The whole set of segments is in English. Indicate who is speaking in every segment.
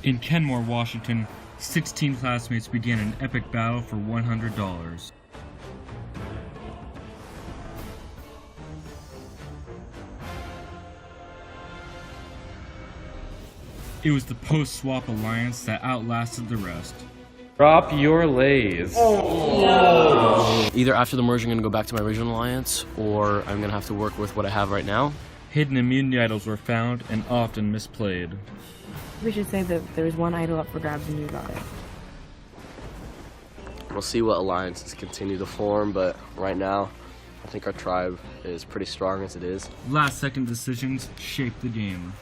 Speaker 1: In Kenmore, Washington, 16 classmates began an epic battle for $100. It was the post-swap alliance that outlasted the rest.
Speaker 2: Drop your lays.
Speaker 3: Either after the merge I'm going to go back to my original alliance, or I'm going to have to work with what I have right now.
Speaker 1: Hidden immunity idols were found and often misplayed.
Speaker 4: We should say that there was one idol up for grabs and you got it.
Speaker 3: We'll see what alliances continue to form, but right now I think our tribe is pretty strong as it is.
Speaker 1: Last-second decisions shaped the game.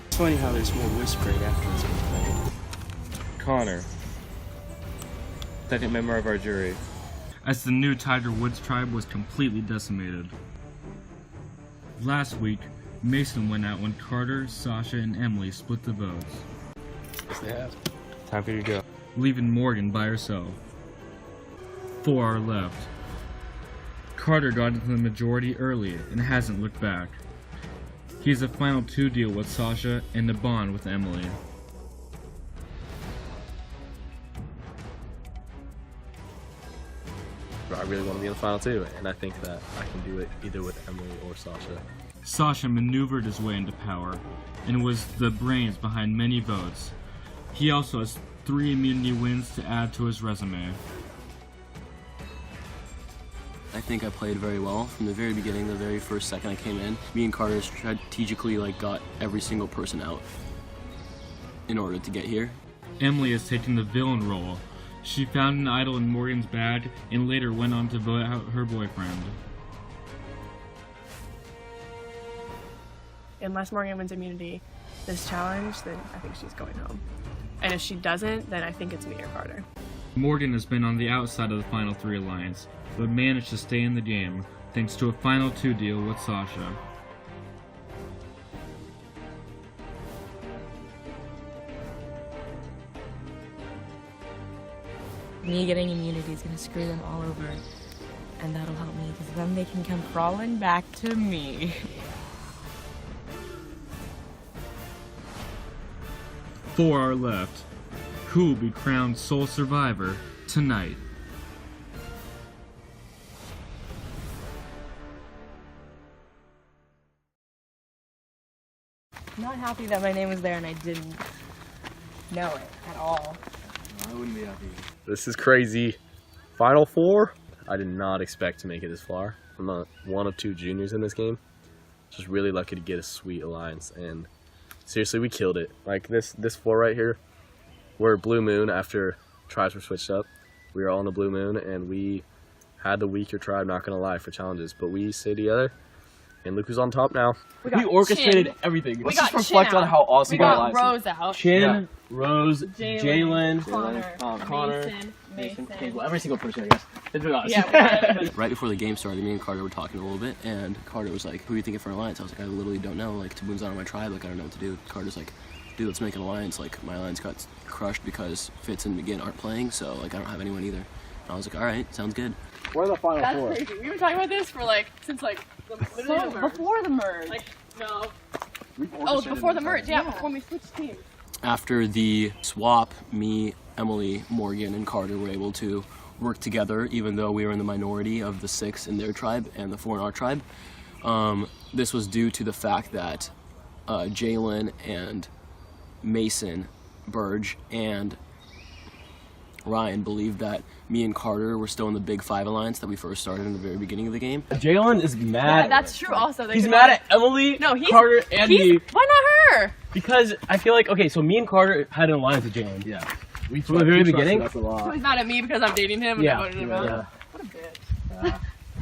Speaker 5: It's funny how there's more whispering after it's been played.
Speaker 2: Connor, second member of our jury.
Speaker 1: As the new Tiger Woods tribe was completely decimated. Last week, Mason went out when Carter, Sasha, and Emily split the votes.
Speaker 2: Yes, they have. Time for you to go.
Speaker 1: Leaving Morgan by herself. 4 are left. Carter got into the majority early and hasn't looked back. He has a final 2 deal with Sasha and a bond with Emily.
Speaker 6: I really want to be in the final 2, and I think that I can do it either with Emily or Sasha.
Speaker 1: Sasha maneuvered his way into power and was the brains behind many votes. He also has 3 immunity wins to add to his resume.
Speaker 3: I think I played very well from the very beginning, the very first second I came in. Me and Carter strategically got every single person out in order to get here.
Speaker 1: Emily has taken the villain role. She found an idol in Morgan's bag and later went on to vote out her boyfriend.
Speaker 4: Unless Morgan wins immunity this challenge, then I think she's going home. And if she doesn't, then I think it's me or Carter.
Speaker 1: Morgan has been on the outside of the final 3 alliance, but managed to stay in the game thanks to a final 2 deal with Sasha.
Speaker 7: Me getting immunity is going to screw them all over, and that'll help me because then they can come crawling back to me.
Speaker 1: 4 are left. Who will be crowned sole survivor tonight?
Speaker 7: I'm not happy that my name was there and I didn't know it at all.
Speaker 5: I wouldn't be happy.
Speaker 6: This is crazy. Final 4? I did not expect to make it this far. I'm not one of 2 juniors in this game. Just really lucky to get a sweet alliance, and seriously, we killed it. Like this 4 right here, we're Blue Moon after tribes were switched up. We were all in the Blue Moon, and we had the weaker tribe, not gonna lie, for challenges, but we stayed together, and look who's on top now.
Speaker 5: We orchestrated everything.
Speaker 4: We
Speaker 5: Let's
Speaker 4: got
Speaker 5: just
Speaker 4: Chin
Speaker 5: reflect on
Speaker 4: out.
Speaker 5: how awesome
Speaker 4: We got
Speaker 5: our lives
Speaker 4: Rose out.
Speaker 5: Chin, Rose, Jalen,
Speaker 4: Connor,
Speaker 5: Mason,
Speaker 4: Mason.
Speaker 5: every single person, I guess. It's been us.
Speaker 4: Yeah,
Speaker 3: Right before the game started, me and Carter were talking a little bit, and Carter was like, who are you thinking for an alliance? I was like, I literally don't know. Like, Taboon's not on my tribe. Like, I don't know what to do. Carter's like, dude, let's make an alliance. Like, my alliance got crushed because Fitz and McGinn aren't playing, so, like, I don't have anyone either. And I was like, all right, sounds good.
Speaker 5: We're the final
Speaker 4: That's
Speaker 5: 4.
Speaker 4: crazy. We've been talking about this for since literally the merge.
Speaker 7: Before the merge.
Speaker 4: No. Oh, before the merge, yeah, before we switched teams.
Speaker 3: After the swap, me, Emily, Morgan, and Carter were able to work together, even though we were in the minority of the 6 in their tribe and the 4 in our tribe. This was due to the fact that Jalen and Mason, Burge, and Ryan believed that me and Carter were still in the Big 5 alliance that we first started in the very beginning of the game.
Speaker 5: Jalen is mad.
Speaker 4: Yeah, that's true also.
Speaker 5: He's mad at Emily, Carter, and me.
Speaker 4: Why not her?
Speaker 5: Because I feel like, okay, so me and Carter had an alliance with Jalen. Yeah. From the very beginning.
Speaker 4: So he's mad at me because I'm dating him and I voted him out.
Speaker 5: Yeah.
Speaker 4: What a bitch.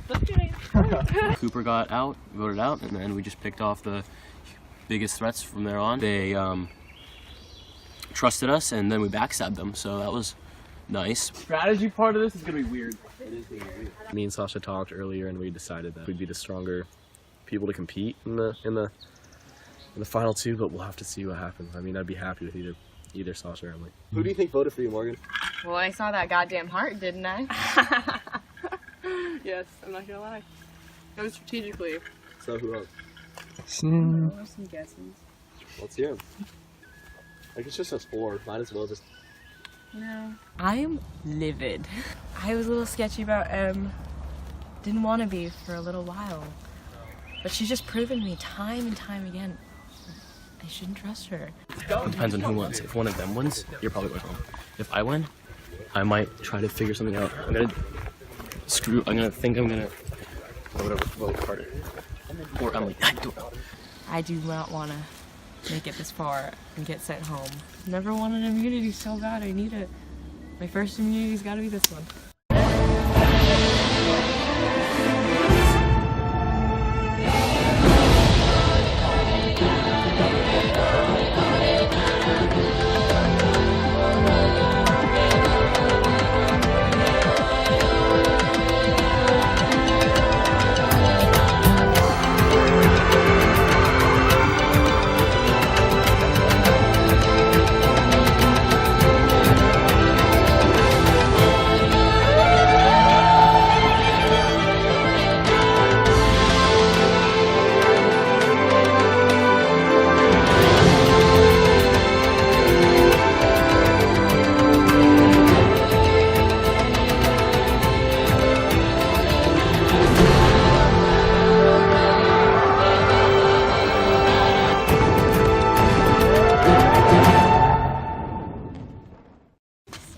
Speaker 4: Let's do it.
Speaker 3: Cooper got out, voted out, and then we just picked off the biggest threats from there on. They trusted us, and then we backstabbed them, so that was nice.
Speaker 5: Strategy part of this is gonna be weird. It is gonna be weird.
Speaker 6: Me and Sasha talked earlier, and we decided that we'd be the stronger people to compete in the final 2, but we'll have to see what happens. I mean, I'd be happy with either Sasha or Emily.
Speaker 5: Who do you think voted for you, Morgan?
Speaker 7: Well, I saw that goddamn heart, didn't I?
Speaker 4: Yes, I'm not gonna lie. It was strategically.
Speaker 5: So who else?
Speaker 7: Some guesses.
Speaker 6: Let's hear him. Like, it's just a 4. Might as well just...
Speaker 7: No. I'm livid. I was a little sketchy about M. Didn't want to be for a little while. But she's just proven me time and time again. I shouldn't trust her.
Speaker 3: It depends on who wins. If one of them wins, you're probably going home. If I win, I might try to figure something out. I'm gonna whatever, vote Carter. Or Emily. I don't know.
Speaker 7: I do not want to make it this far and get sent home. Never wanted immunity so bad. I need it. My first immunity's got to be this one.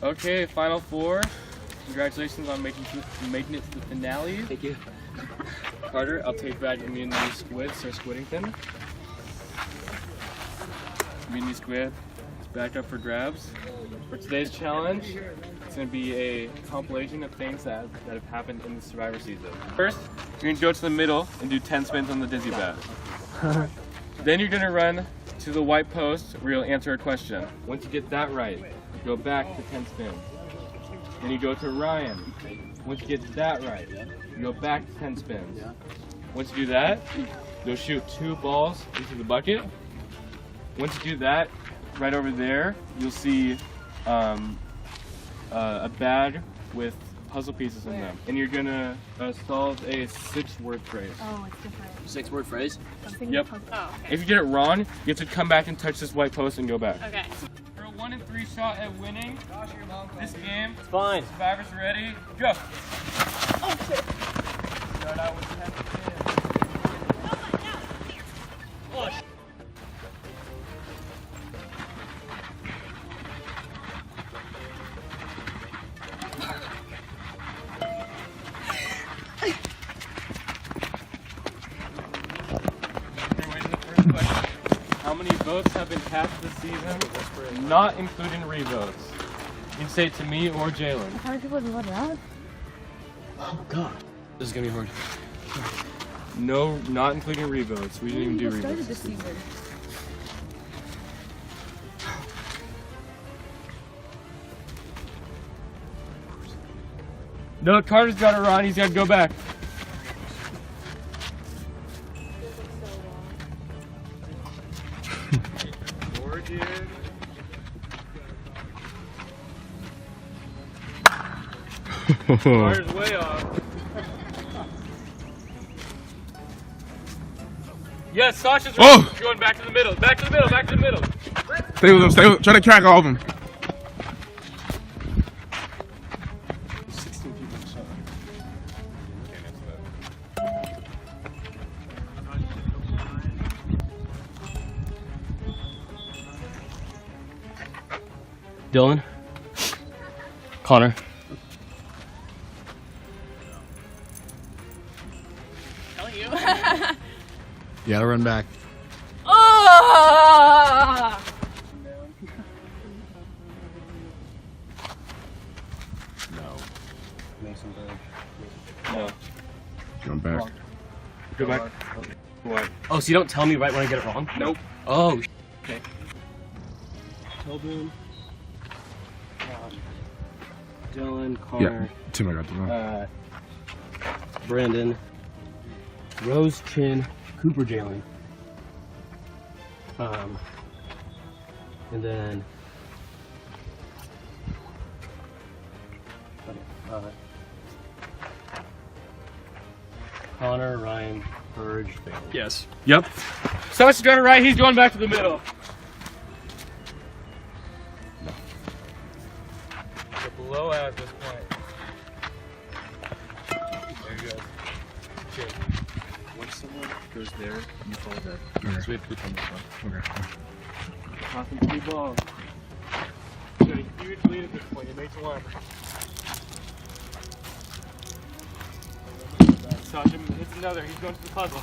Speaker 1: Okay, final 4. Congratulations on making it to the finale.
Speaker 3: Thank you.
Speaker 1: Carter, I'll take back immunity squid, Sir Squiddington. Immunity squid, it's back up for grabs. For today's challenge, it's going to be a compilation of things that have happened in the Survivor season. First, you're going to go to the middle and do 10 spins on the dizzy bat. Then you're going to run to the white post where you'll answer a question. Once you get that right, go back to 10 spins. Then you go to Ryan. Once you get that right, you go back to 10 spins. Once you do that, you'll shoot 2 balls into the bucket. Once you do that, right over there, you'll see a bag with puzzle pieces in them. And you're gonna solve a 6-word phrase.
Speaker 4: Oh, it's different.
Speaker 3: 6-word phrase?
Speaker 1: Yep.
Speaker 4: Oh, okay.
Speaker 1: If you get it wrong, you have to come back and touch this white post and go back.
Speaker 4: Okay.
Speaker 1: For a 1 in 3 shot at winning this game,
Speaker 5: It's fine.
Speaker 1: Survivors ready, go!
Speaker 4: Oh, shit.
Speaker 1: Start out with 10 spins. How many votes have been cast this season? Not including revotes. You can say it to me or Jalen.
Speaker 7: How many people voted out?
Speaker 3: Oh god. This is gonna be hard.
Speaker 1: No, not including revotes. We didn't even do
Speaker 7: started
Speaker 1: revotes.
Speaker 7: this season.
Speaker 1: No, Carter's got it wrong. He's got to go back. Carter's way off. Yes, Sasha's right.
Speaker 8: Oh!
Speaker 1: Going back to the middle. Back to the middle. Back to the middle.
Speaker 8: Stay with them. Stay with them. Try to crack all of them.
Speaker 1: 16 people in shot.
Speaker 3: Dylan. Connor.
Speaker 4: Tell you.
Speaker 8: You gotta run back.
Speaker 4: Oh!
Speaker 1: No.
Speaker 8: Going back.
Speaker 1: Go back. What?
Speaker 3: Oh, so you don't tell me right when I get it wrong?
Speaker 1: Nope.
Speaker 3: Oh,
Speaker 1: Okay.
Speaker 3: Tobin. Dylan,
Speaker 8: Yeah.
Speaker 3: Connor,
Speaker 8: Tim, I got the wrong.
Speaker 3: Brandon, Rose, Chin, Cooper, Jalen. And then Connor, Ryan,
Speaker 6: Purge failed.
Speaker 5: Yes. Yep. Sasha's going right, he's going back to the middle.
Speaker 2: You're below at this point. There you go. Chill. Once someone goes there, you follow that.
Speaker 8: Okay.
Speaker 2: So we have to become this one.
Speaker 8: Okay.
Speaker 5: Awesome, 3 balls. Got a huge lead at this point, it makes 1. Sasha hits another, he's going to the puzzle.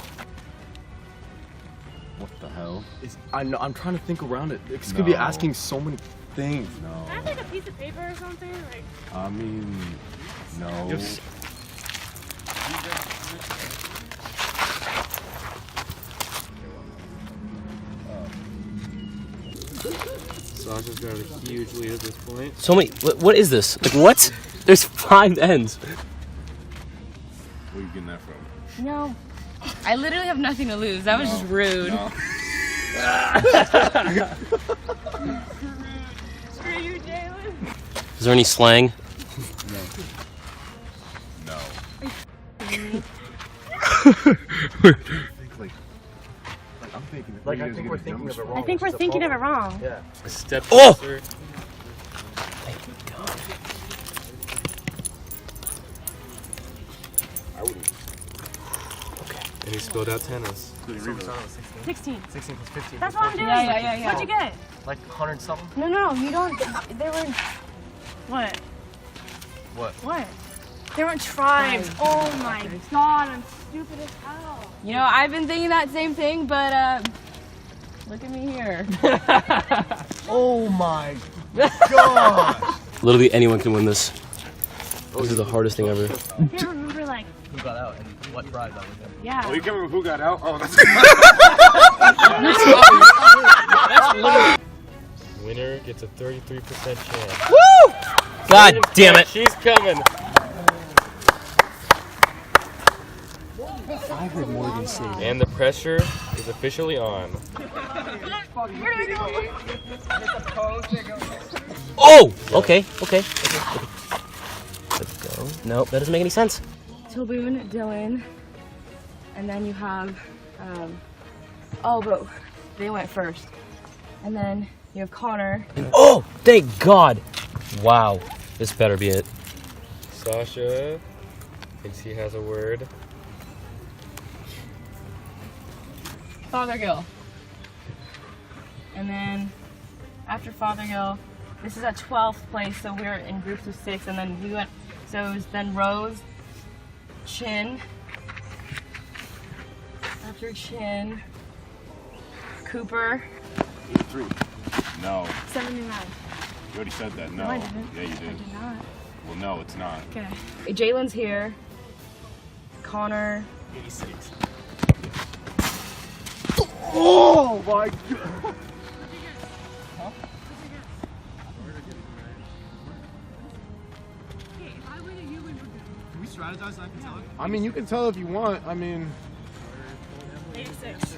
Speaker 6: What the hell? I'm trying to think around it. It's gonna be asking so many things.
Speaker 4: Can I have like a piece of paper or something? Like,
Speaker 8: I mean, no.
Speaker 2: Sasha's got a huge lead at this point.
Speaker 3: So many. What is this? Like what? There's 5 ends.
Speaker 8: Where are you getting that from?
Speaker 7: No. I literally have nothing to lose. That was just rude.
Speaker 8: No.
Speaker 4: screw you, Jalen.
Speaker 3: Is there any slang?
Speaker 8: No.
Speaker 6: Like I think we're thinking of it wrong.
Speaker 4: I think we're thinking of it wrong.
Speaker 6: Yeah.
Speaker 2: A step
Speaker 3: Oh!
Speaker 2: closer. And he spilled out tennis.
Speaker 4: 16.
Speaker 6: 16 plus 15.
Speaker 4: That's what I'm doing.
Speaker 7: Yeah.
Speaker 4: What'd you get?
Speaker 6: Like 100 something.
Speaker 4: No, you don't. They were. What? What? They weren't tribes. Oh my god, I'm stupid as hell.
Speaker 7: You know, I've been thinking that same thing, but look at me here.
Speaker 6: Oh my god!
Speaker 3: Literally anyone can win this. This is the hardest thing ever.
Speaker 4: I can't remember like.
Speaker 6: Who got out and what prize that was in?
Speaker 4: Yeah.
Speaker 8: Oh, you can't remember who got out? Oh, that's
Speaker 2: Winner gets a 33% chance.
Speaker 3: Woo! God damn it!
Speaker 2: She's coming.
Speaker 3: I heard Morgan say that.
Speaker 2: And the pressure is officially on.
Speaker 3: Oh! Okay. Let's go. Nope, that doesn't make any sense.
Speaker 7: Tilboon, Dylan, and then you have, but they went first. And then you have Connor.
Speaker 3: Oh! Thank God! Wow. This better be it.
Speaker 2: Sasha thinks he has a word.
Speaker 7: Fothergill. And then after Fothergill, this is at 12th place, so we're in groups of 6, and then we went, so it was then Rose, Chin. After Chin, Cooper.
Speaker 8: 3. No.
Speaker 4: 79.
Speaker 8: You already said that. No.
Speaker 4: No, I didn't.
Speaker 8: Yeah, you
Speaker 4: I
Speaker 8: did.
Speaker 4: did not.
Speaker 8: Well, no, it's not.
Speaker 4: Okay.
Speaker 7: Jalen's here. Connor.
Speaker 6: 86.
Speaker 8: Oh my god. I mean, you can tell if you want. I mean,
Speaker 4: 86.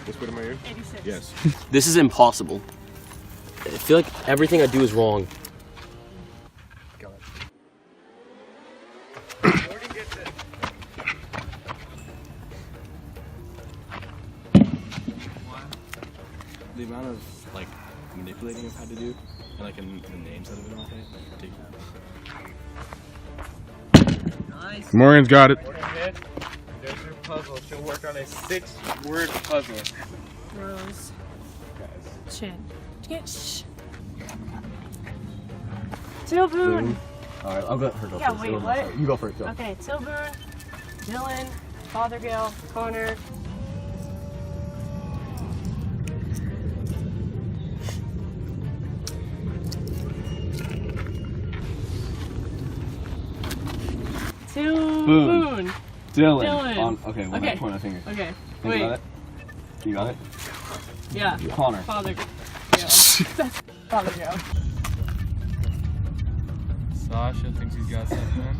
Speaker 8: whisper to my ear.
Speaker 4: 86.
Speaker 8: Yes.
Speaker 3: This is impossible. I feel like everything I do is wrong.
Speaker 6: The amount of like manipulating I've had to do, and like in the names that have been on it, like ridiculous.
Speaker 8: Morgan's got it.
Speaker 2: There's your puzzle. She'll work on a 6-word puzzle.
Speaker 4: Rose. Chin. Shh. Tilboon.
Speaker 6: Alright, I'll let her go
Speaker 4: Yeah,
Speaker 6: first.
Speaker 4: wait, what?
Speaker 6: You go first, go.
Speaker 4: Okay, Tilboon, Dylan, Fothergill, Connor. Tilboon. Dylan.
Speaker 6: Okay,
Speaker 4: Okay.
Speaker 6: point my finger.
Speaker 4: Okay,
Speaker 6: Think
Speaker 4: wait.
Speaker 6: about it. You got it?
Speaker 4: Yeah.
Speaker 6: Connor.
Speaker 4: Fothergill. Fothergill.
Speaker 2: Sasha thinks he's got something.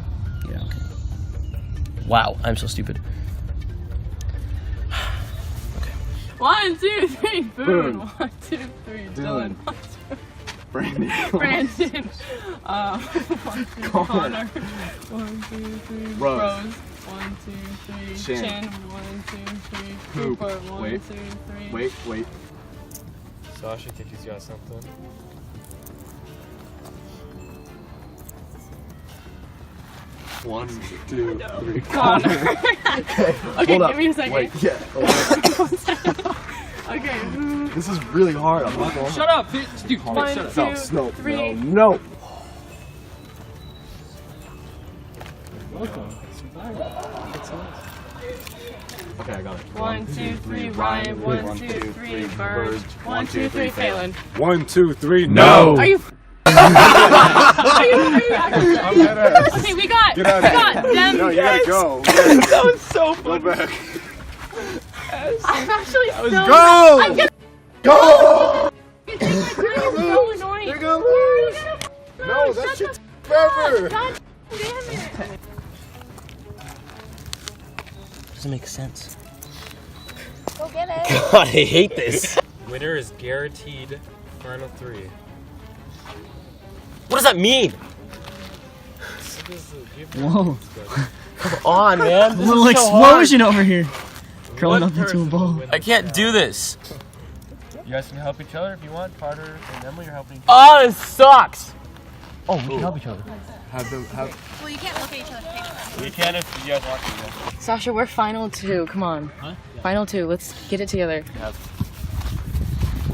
Speaker 3: Yeah, okay. Wow, I'm so stupid.
Speaker 4: 1, 2, 3, boom. 1, 2, 3, Dylan.
Speaker 8: Brandon.
Speaker 7: Brandon. Connor. 1, 2, 3.
Speaker 8: Rose.
Speaker 7: 1, 2, 3.
Speaker 8: Chin.
Speaker 7: Chin. 1, 2, 3.
Speaker 8: Hoop.
Speaker 7: Cooper. 1,
Speaker 8: Wait.
Speaker 7: 2, 3.
Speaker 8: Wait.
Speaker 5: Sasha, think he's got something.
Speaker 8: One, two, three.
Speaker 7: Connor. Okay,
Speaker 8: Hold
Speaker 7: give
Speaker 8: up.
Speaker 7: me a second.
Speaker 8: Wait, yeah.
Speaker 7: Okay.
Speaker 8: This is really hard. I'm not going.
Speaker 5: Shut up, dude.
Speaker 7: 1,
Speaker 5: Shut up.
Speaker 7: 2,
Speaker 8: No,
Speaker 7: 3.
Speaker 8: no. Okay, I got it.
Speaker 7: 1, 2, 3. Ryan. 1, 2, 3. Bird. 1, 2, 3. Phelan.
Speaker 8: 1, 2, 3. No.
Speaker 7: Are you? Are you? Okay, we got them.
Speaker 8: No, you gotta go.
Speaker 3: That was so
Speaker 8: Go back.
Speaker 7: I'm actually so.
Speaker 8: Go.
Speaker 7: I'm gonna.
Speaker 8: Go.
Speaker 7: You're so annoying.
Speaker 8: You're gonna lose. No, that shit's forever.
Speaker 7: God damn it.
Speaker 3: Doesn't make sense.
Speaker 4: Go get it.
Speaker 3: God, I hate this.
Speaker 5: Winner is guaranteed final 3.
Speaker 3: What does that mean?
Speaker 1: Whoa.
Speaker 3: Come on, man.
Speaker 1: A
Speaker 3: This
Speaker 1: little
Speaker 3: is so hard.
Speaker 1: explosion over here. Curling up into a ball.
Speaker 3: I can't do this.
Speaker 5: You guys can help each other if you want. Carter and Emily are helping each
Speaker 3: Oh, this sucks. Oh, we can help each other.
Speaker 4: Well, you can't look at each other's face.
Speaker 5: other. We can if you guys want to.
Speaker 7: Sasha, we're final 2. Come on. Final 2. Let's get it together.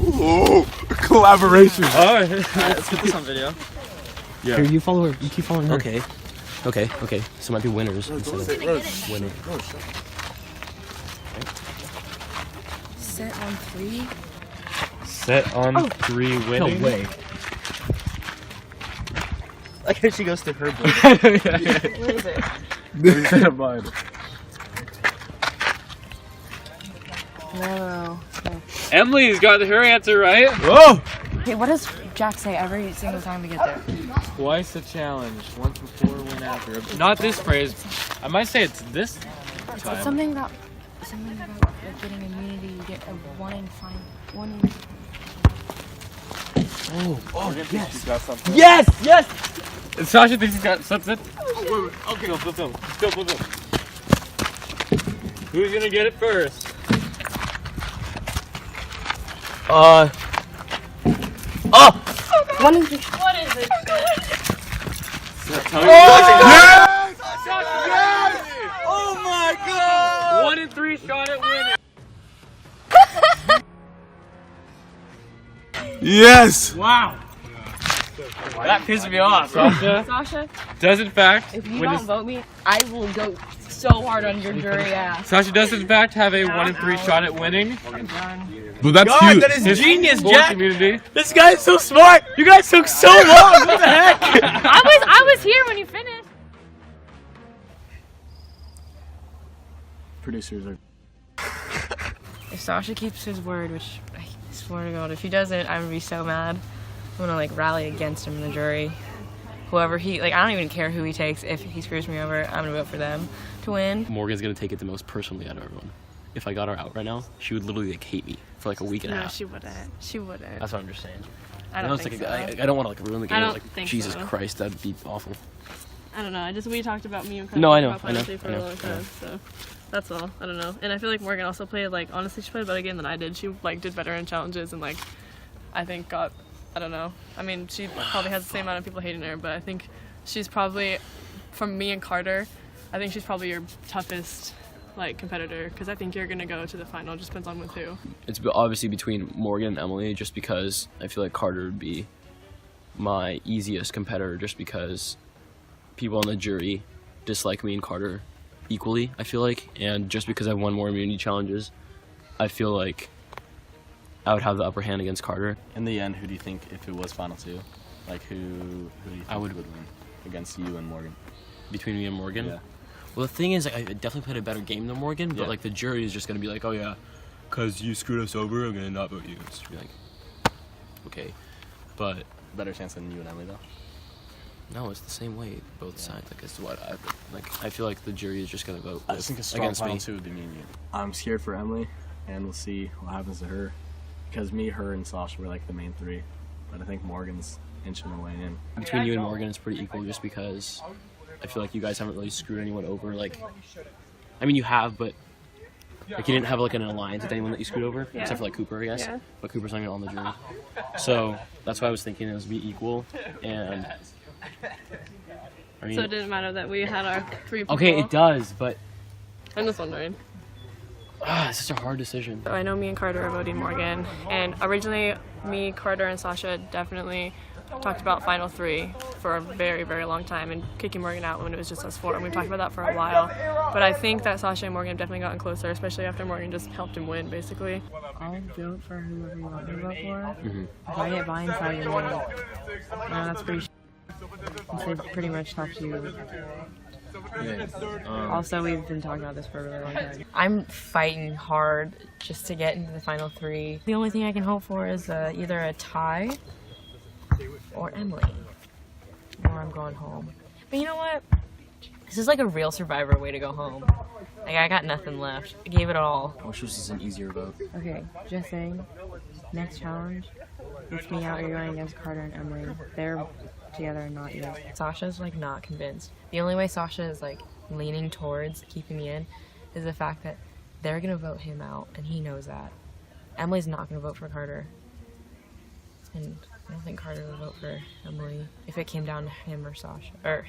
Speaker 8: Ooh, collaboration.
Speaker 5: Let's get this on video.
Speaker 8: Yeah.
Speaker 3: Here, you follow her. You keep following her. Okay. So it might be winners instead of winning.
Speaker 7: Set on 3.
Speaker 5: Set on 3 winning.
Speaker 3: No way. Like how she goes to her book.
Speaker 7: Where is it?
Speaker 8: Instead of mine.
Speaker 7: No.
Speaker 5: Emily's got her answer right.
Speaker 8: Whoa.
Speaker 7: Okay, what does Jack say every single time we get there?
Speaker 5: Twice a challenge. Once before, one after. Not this phrase. I might say it's this
Speaker 7: It's
Speaker 5: time.
Speaker 7: something about like, getting immunity. You get a 1 in 5. 1 in.
Speaker 8: She's got something.
Speaker 3: Yes!
Speaker 5: Sasha thinks he's got something. Okay. Go flip him. Who's gonna get it first?
Speaker 7: What is it?
Speaker 5: Tell me
Speaker 8: Yes!
Speaker 3: Oh my god!
Speaker 5: 1 in 3 shot at winning.
Speaker 8: Yes!
Speaker 5: Wow. That pissed me off. Sasha
Speaker 7: Sasha,
Speaker 5: does in fact.
Speaker 7: if you
Speaker 5: win
Speaker 7: don't
Speaker 5: this-
Speaker 7: vote me, I will go so hard on your jury ass.
Speaker 5: Sasha does in fact have a 1 in 3 shot at winning.
Speaker 8: But that's
Speaker 3: God,
Speaker 8: huge.
Speaker 3: that is
Speaker 5: His
Speaker 3: genius,
Speaker 5: sports
Speaker 3: Jack!
Speaker 5: community.
Speaker 3: This guy's so smart! You guys took so long! What the heck?
Speaker 4: I was here when you finished.
Speaker 3: Producers are.
Speaker 7: If Sasha keeps his word, which I swear to God, if he doesn't, I'm gonna be so mad. I'm gonna like rally against him in the jury. Whoever he I don't even care who he takes. If he screws me over, I'm gonna vote for them to win.
Speaker 3: Morgan's gonna take it the most personally out of everyone. If I got her out right now, she would literally like hate me for like a week and a
Speaker 7: No,
Speaker 3: half.
Speaker 7: she wouldn't. She wouldn't.
Speaker 3: That's what I'm just saying.
Speaker 7: I
Speaker 3: know
Speaker 7: don't
Speaker 3: it's
Speaker 7: think
Speaker 3: like
Speaker 7: so.
Speaker 3: I don't want to like ruin the game.
Speaker 4: I don't
Speaker 3: like
Speaker 4: think
Speaker 3: Jesus
Speaker 4: so.
Speaker 3: Christ, that'd be awful.
Speaker 4: I don't know. We talked about me and
Speaker 3: No, I know,
Speaker 4: about
Speaker 3: I know,
Speaker 4: Final Two for
Speaker 3: I know,
Speaker 4: a long
Speaker 3: I know.
Speaker 4: time, so that's all. I don't know. And I feel like Morgan also played honestly, she played better game than I did. She did better in challenges and I think got, I don't know. I mean, she probably has the same amount of people hating her, but I think she's probably, from me and Carter, I think she's probably your toughest competitor, because I think you're gonna go to the final. Just depends on with who.
Speaker 3: It's obviously between Morgan and Emily, just because I feel like Carter would be my easiest competitor, just because people on the jury dislike me and Carter equally, I feel like, and just because I've won more immunity challenges, I feel like I would have the upper hand against Carter.
Speaker 6: In the end, who do you think, if it was final 2, who do you think
Speaker 3: I would
Speaker 6: win against you and Morgan?
Speaker 3: Between me and Morgan?
Speaker 6: Yeah.
Speaker 3: Well, the thing is, I definitely played a better game than Morgan, but
Speaker 6: Yeah.
Speaker 3: the jury is just gonna be like, oh yeah, cause you screwed us over, I'm gonna not vote you. It's be like, okay, but
Speaker 6: Better chance than you and Emily, though.
Speaker 3: no, it's the same way, both sides. It's what I feel like the jury is just gonna vote
Speaker 6: I just think a strong
Speaker 3: against
Speaker 6: final
Speaker 3: me.
Speaker 6: 2 would be me and you. I'm scared for Emily, and we'll see what happens to her. Because me, her, and Sasha were the main 3. but I think Morgan's inching her way in.
Speaker 3: Between you and Morgan, it's pretty equal just because I feel like you guys haven't really screwed anyone over. Like, I mean, you have, but like you didn't have like an alliance with anyone that you screwed over, except for like Cooper, I guess.
Speaker 4: Yeah.
Speaker 3: But Cooper's not even on the jury. So that's why I was thinking it was be equal. And I mean,
Speaker 4: So it didn't matter that we had our 3 people.
Speaker 3: okay, it does, but
Speaker 4: I'm just wondering.
Speaker 3: it's such a hard decision.
Speaker 4: So I know me and Carter are voting Morgan, and originally me, Carter, and Sasha definitely talked about final 3 for a very, very long time and kicking Morgan out when it was just us 4, and we've talked about that for a while. But I think that Sasha and Morgan have definitely gotten closer, especially after Morgan just helped him win, basically.
Speaker 7: I'll vote for whoever you want me to vote for. If I get blindsided, that's pretty it's pretty much tough to. Also, we've been talking about this for a really long time. I'm fighting hard just to get into the final 3. The only thing I can hope for is either a tie or Emily, or I'm going home. But you know what? This is like a real Survivor way to go home. Like, I got nothing left. I gave it all.
Speaker 3: I wish this was an easier vote.
Speaker 7: Okay, just saying. Next challenge, it's me out. You're going against Carter and Emily. They're together, not you. Sasha's like not convinced. The only way Sasha is like leaning towards keeping me in is the fact that they're gonna vote him out, and he knows that. Emily's not gonna vote for Carter, and I don't think Carter would vote for Emily if it came down to him or Sasha, or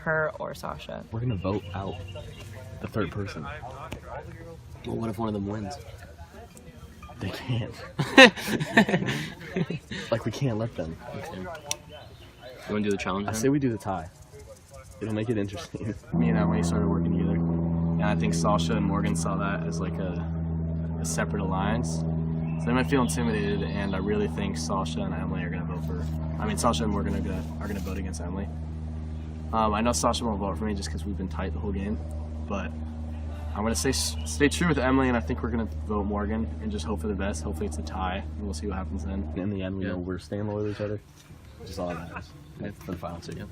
Speaker 7: her or Sasha.
Speaker 6: We're gonna vote out the third person.
Speaker 3: Well, what if one of them wins?
Speaker 6: They can't. Like, we can't let them.
Speaker 3: Okay. You want to do the challenge?
Speaker 6: I
Speaker 3: then?
Speaker 6: say we do the tie. It'll make it interesting. Me and Emily started working together, and I think Sasha and Morgan saw that as like a separate alliance. So they might feel intimidated, and I really think Sasha and Emily are gonna vote for. I mean, Sasha and Morgan are gonna vote against Emily. I know Sasha won't vote for me just because we've been tight the whole game, but I'm gonna stay true with Emily, and I think we're gonna vote Morgan and just hope for the best. Hopefully it's a tie, and we'll see what happens then. And in the end, we know we're staying loyal to each other. Which is all that matters. For the final 2.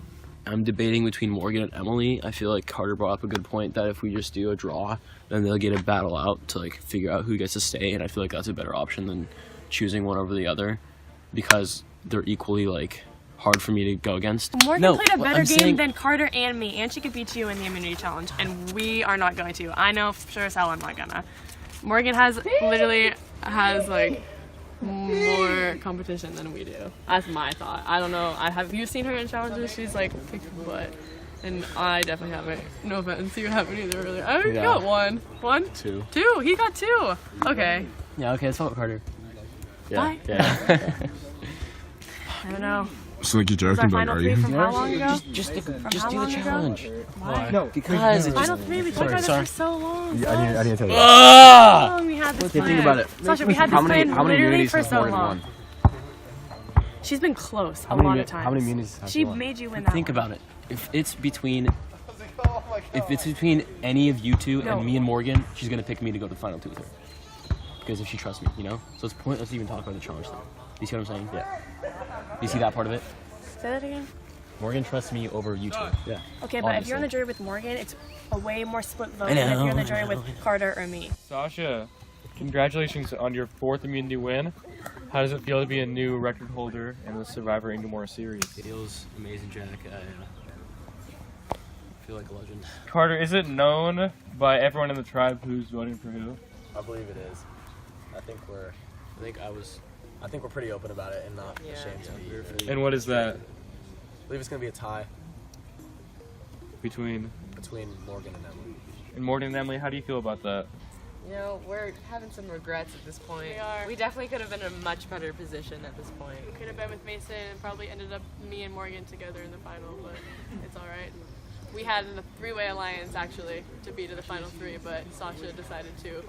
Speaker 3: I'm debating between Morgan and Emily. I feel like Carter brought up a good point that if we just do a draw, then they'll get a battle out to like figure out who gets to stay, and I feel like that's a better option than choosing one over the other because they're equally like hard for me to go against.
Speaker 4: Morgan played a better game than Carter and me, and she could beat you in the immunity challenge, and we are not going to. I know for sure as hell I'm not gonna. Morgan literally has like more competition than we do. That's my thought. I don't know. Have you seen her in challenges? She's like kicking butt. And I definitely haven't. No offense, you haven't either really. I already got 1. 1?
Speaker 6: 2.
Speaker 4: 2? He got 2. Okay.
Speaker 3: Yeah, okay, let's vote Carter.
Speaker 6: Yeah.
Speaker 4: Bye.
Speaker 6: Yeah.
Speaker 4: I don't know.
Speaker 8: So like you're
Speaker 4: Was our
Speaker 8: joking, like,
Speaker 4: final
Speaker 8: are
Speaker 4: 3
Speaker 8: you?
Speaker 4: from how long ago?
Speaker 3: Just do
Speaker 4: how
Speaker 3: the
Speaker 4: long ago?
Speaker 3: challenge.
Speaker 4: Why?
Speaker 5: No,
Speaker 3: Because it's
Speaker 4: Final 3, we talked about this for so long.
Speaker 6: I need to tell you.
Speaker 4: How long we had this plan?
Speaker 6: Think about it.
Speaker 4: Sasha, we had this plan
Speaker 6: How many
Speaker 4: literally
Speaker 6: immunities
Speaker 4: for
Speaker 6: has
Speaker 4: so
Speaker 6: Morgan
Speaker 4: long.
Speaker 6: won?
Speaker 4: She's been close a
Speaker 6: How many
Speaker 4: lot
Speaker 6: immu-
Speaker 4: of times.
Speaker 6: how many immunities has
Speaker 4: She
Speaker 6: she won?
Speaker 4: made you win that
Speaker 3: Think
Speaker 4: one.
Speaker 3: about it. If it's between any of you two and me and Morgan, she's gonna pick me to go to the final 2 with her. Because if she trusts me, you know? So it's pointless to even talk about the challenge thing. Do you see what I'm saying? Yeah. Do you see that part of it?
Speaker 4: Say that again.
Speaker 3: Morgan trusts me over you two. Yeah.
Speaker 4: Okay, but if you're on the
Speaker 3: Honestly.
Speaker 4: jury with Morgan, it's a way more split vote
Speaker 3: I
Speaker 4: than if
Speaker 3: know,
Speaker 4: you're on the
Speaker 3: I
Speaker 4: jury
Speaker 3: know.
Speaker 4: with Carter or me.
Speaker 1: Sasha, congratulations on your 4th immunity win. How does it feel to be a new record holder in the Survivor Kenmore series?
Speaker 3: It feels amazing, Jack. I feel like a legend.
Speaker 1: Carter, is it known by everyone in the tribe who's voting for who?
Speaker 6: I believe it is. I think we're pretty open about it and not ashamed to be.
Speaker 1: And what is that
Speaker 6: I believe it's gonna be a tie
Speaker 1: between
Speaker 6: Morgan and Emily.
Speaker 1: and Morgan and Emily? How do you feel about that?
Speaker 7: You know, we're having some regrets at this point.
Speaker 4: We are.
Speaker 7: We definitely could have been in a much better position at this point.
Speaker 4: We could have been with Mason and probably ended up me and Morgan together in the final, but it's all right. We had a 3-way alliance actually to be to the final 3, but Sasha decided to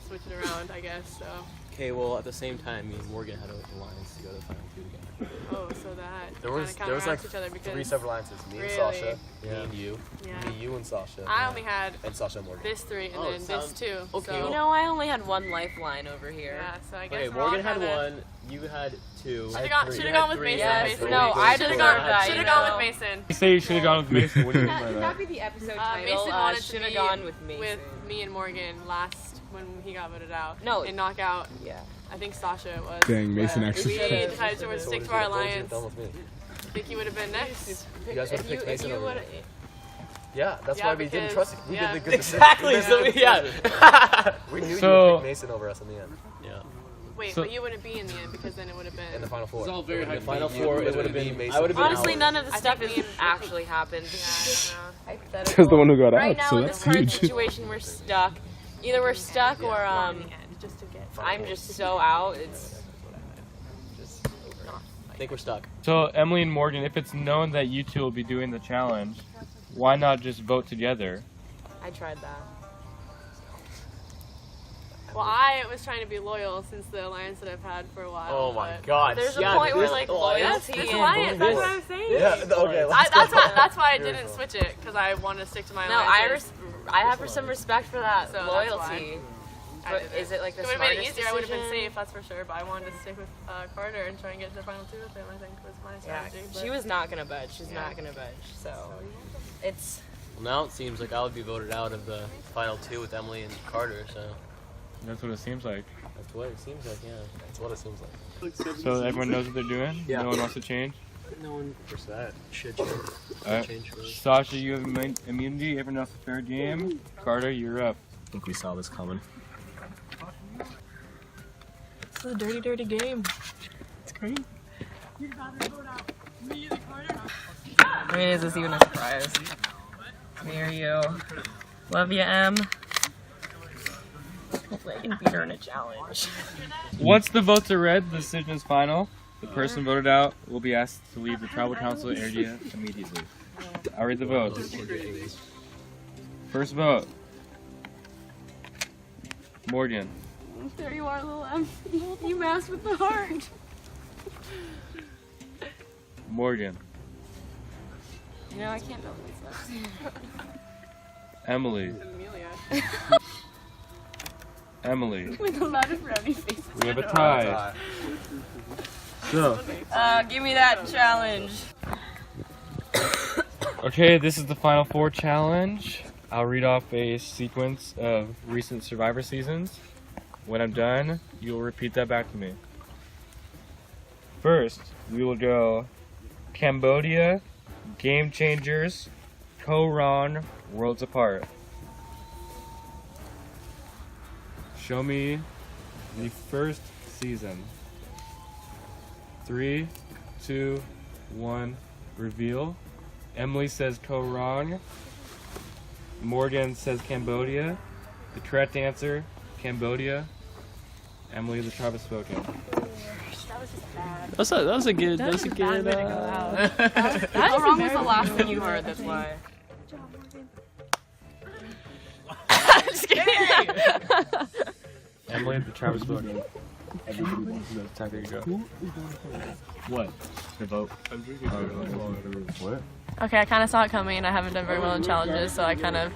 Speaker 4: switch it around, I guess. So.
Speaker 3: Okay, well, at the same time, me and Morgan had an alliance to go to the final 2 together.
Speaker 4: Oh, so that
Speaker 6: There
Speaker 4: kind
Speaker 6: was
Speaker 4: of
Speaker 6: like
Speaker 4: counteracts each other because
Speaker 6: 3 separate alliances. Me
Speaker 4: Really?
Speaker 6: and Sasha,
Speaker 3: Me and you.
Speaker 4: yeah.
Speaker 6: me, you and Sasha.
Speaker 4: I only had
Speaker 6: and Sasha and Morgan.
Speaker 4: this 3 and
Speaker 3: Oh,
Speaker 4: then
Speaker 3: it
Speaker 4: this
Speaker 3: sounds-
Speaker 4: 2.
Speaker 3: okay,
Speaker 4: So,
Speaker 7: You know, I only had 1 lifeline over here.
Speaker 4: yeah, so I guess
Speaker 3: Okay,
Speaker 4: we're all
Speaker 3: Morgan had
Speaker 4: kinda-
Speaker 3: 1, you had 2.
Speaker 4: Should've gone with Mason.
Speaker 7: Yes,
Speaker 4: Mason.
Speaker 7: no, I
Speaker 4: Should've
Speaker 7: deserve
Speaker 4: gone,
Speaker 7: that,
Speaker 4: should've
Speaker 7: you
Speaker 4: gone
Speaker 7: know.
Speaker 4: with Mason.
Speaker 1: You say you should have gone with Mason. What do you mean by
Speaker 7: Should
Speaker 1: that?
Speaker 7: that be the episode title?
Speaker 4: Mason wanted to
Speaker 7: should have
Speaker 4: be
Speaker 7: gone with Mason.
Speaker 4: with me and Morgan last when he got voted out.
Speaker 7: No.
Speaker 4: in knockout.
Speaker 7: Yeah.
Speaker 4: I think Sasha was.
Speaker 8: Dang, Mason
Speaker 4: but
Speaker 8: actually.
Speaker 4: we decided to stick to our alliance. I think he would have been next.
Speaker 6: You guys would have picked Mason over me.
Speaker 4: would've-
Speaker 6: Yeah, that's
Speaker 4: Yeah,
Speaker 6: why we didn't
Speaker 4: because-
Speaker 6: trust it. We
Speaker 4: yeah.
Speaker 6: did the good decision.
Speaker 3: Exactly.
Speaker 6: We
Speaker 3: So
Speaker 6: made the good
Speaker 3: yeah.
Speaker 6: decision. We knew you
Speaker 1: So-
Speaker 6: would pick Mason over us in the end.
Speaker 3: Yeah.
Speaker 4: Wait,
Speaker 1: So-
Speaker 4: but you wouldn't be in the end because then it would have been.
Speaker 6: In the final four.
Speaker 2: It's all very
Speaker 6: In the
Speaker 2: hypothetical.
Speaker 6: final four, it would have been Mason. I would have been
Speaker 7: Honestly,
Speaker 6: out.
Speaker 7: none of the
Speaker 4: I
Speaker 7: stuff
Speaker 4: think
Speaker 7: has
Speaker 4: me and-
Speaker 7: actually happened.
Speaker 8: Because the one who got
Speaker 7: Right
Speaker 8: out,
Speaker 7: now
Speaker 8: so
Speaker 7: in
Speaker 8: that's
Speaker 7: this current
Speaker 8: huge.
Speaker 7: situation, we're stuck. Either we're stuck or
Speaker 4: just to get.
Speaker 7: I'm just so out. It's
Speaker 3: I think we're stuck.
Speaker 1: So Emily and Morgan, if it's known that you two will be doing the challenge, why not just vote together?
Speaker 7: I tried that.
Speaker 4: Well, I was trying to be loyal since the alliance that I've had for a while.
Speaker 3: Oh my
Speaker 4: but-
Speaker 3: god.
Speaker 7: There's a
Speaker 3: Yeah,
Speaker 7: point where
Speaker 3: this
Speaker 7: like
Speaker 3: alliance-
Speaker 7: loyalty
Speaker 4: This
Speaker 7: and
Speaker 4: alliance, that's what I'm saying.
Speaker 6: Yeah, okay, let's go.
Speaker 4: That's why I didn't switch it because I wanted to stick to my
Speaker 7: No,
Speaker 4: alliance.
Speaker 7: I have some respect for that
Speaker 4: So that's
Speaker 7: loyalty.
Speaker 4: I
Speaker 7: But
Speaker 4: didn't.
Speaker 7: is it like the
Speaker 4: It would have made it
Speaker 7: smartest
Speaker 4: easier. I would have been
Speaker 7: decision?
Speaker 4: safe, that's for sure. But I wanted to stick with Carter and try and get to the final two with him. I think was my
Speaker 7: Yeah,
Speaker 4: strategy.
Speaker 7: she was not gonna budge. She's not gonna budge. So it's
Speaker 3: Well, now it seems like I would be voted out of the final two with Emily and Carter. So
Speaker 1: That's what it seems like.
Speaker 3: that's what it seems like. Yeah.
Speaker 6: That's what it seems like.
Speaker 1: So everyone knows what they're doing?
Speaker 3: Yeah.
Speaker 1: No one wants to change?
Speaker 3: No one
Speaker 6: What's that?
Speaker 3: should change.
Speaker 1: Alright.
Speaker 3: Change for us.
Speaker 1: Sasha, you have immunity. Everyone else a fair game. Carter, you're up.
Speaker 6: I think we saw this coming.
Speaker 4: It's a dirty, dirty game.
Speaker 1: It's great.
Speaker 7: I mean, is this even a surprise? Me or you? Love you, Em. Hopefully I can beat her in a challenge.
Speaker 1: Once the votes are read, the decision is final. The person voted out will be asked to leave the tribal council area immediately. I'll read the votes. First vote. Morgan.
Speaker 4: There you are, little M. You masked with the heart.
Speaker 1: Morgan.
Speaker 7: You know, I can't build myself.
Speaker 1: Emily.
Speaker 4: Amelia.
Speaker 1: Emily.
Speaker 4: With a lot of frowny faces.
Speaker 1: We have a tie. So,
Speaker 7: Give me that challenge.
Speaker 1: okay, this is the Final Four challenge. I'll read off a sequence of recent Survivor seasons. When I'm done, you'll repeat that back to me. First, we will go Cambodia, Game Changers, Koran, Worlds Apart. Show me the first season. 3, 2, 1, reveal. Emily says Koran. Morgan says Cambodia. The correct answer, Cambodia. Emily, the tribe has spoken.
Speaker 3: That was a good. That was a good.
Speaker 7: How wrong was the last thing you heard? That's why. Just kidding.
Speaker 1: Emily, the tribe has spoken. There you go. What? The vote.
Speaker 8: What?
Speaker 4: Okay, I kind of saw it coming. I haven't done very well in challenges, so I kind of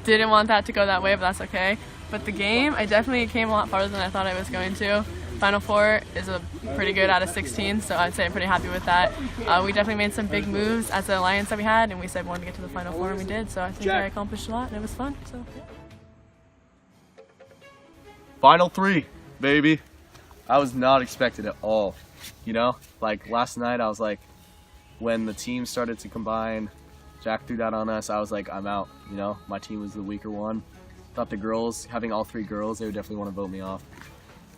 Speaker 4: didn't want that to go that way, but that's okay. But the game, I definitely came a lot farther than I thought I was going to. Final Four is a pretty good out of 16, so I'd say I'm pretty happy with that. We definitely made some big moves as the alliance that we had, and we said we wanted to get to the Final Four, and we did, so I think I accomplished a lot, and it was fun. So.
Speaker 6: Final three, baby. I was not expected at all. You know, like last night I was like, when the team started to combine, Jack threw that on us, I was like, I'm out. You know, my team was the weaker one. Thought the girls, having all three girls, they would definitely want to vote me off.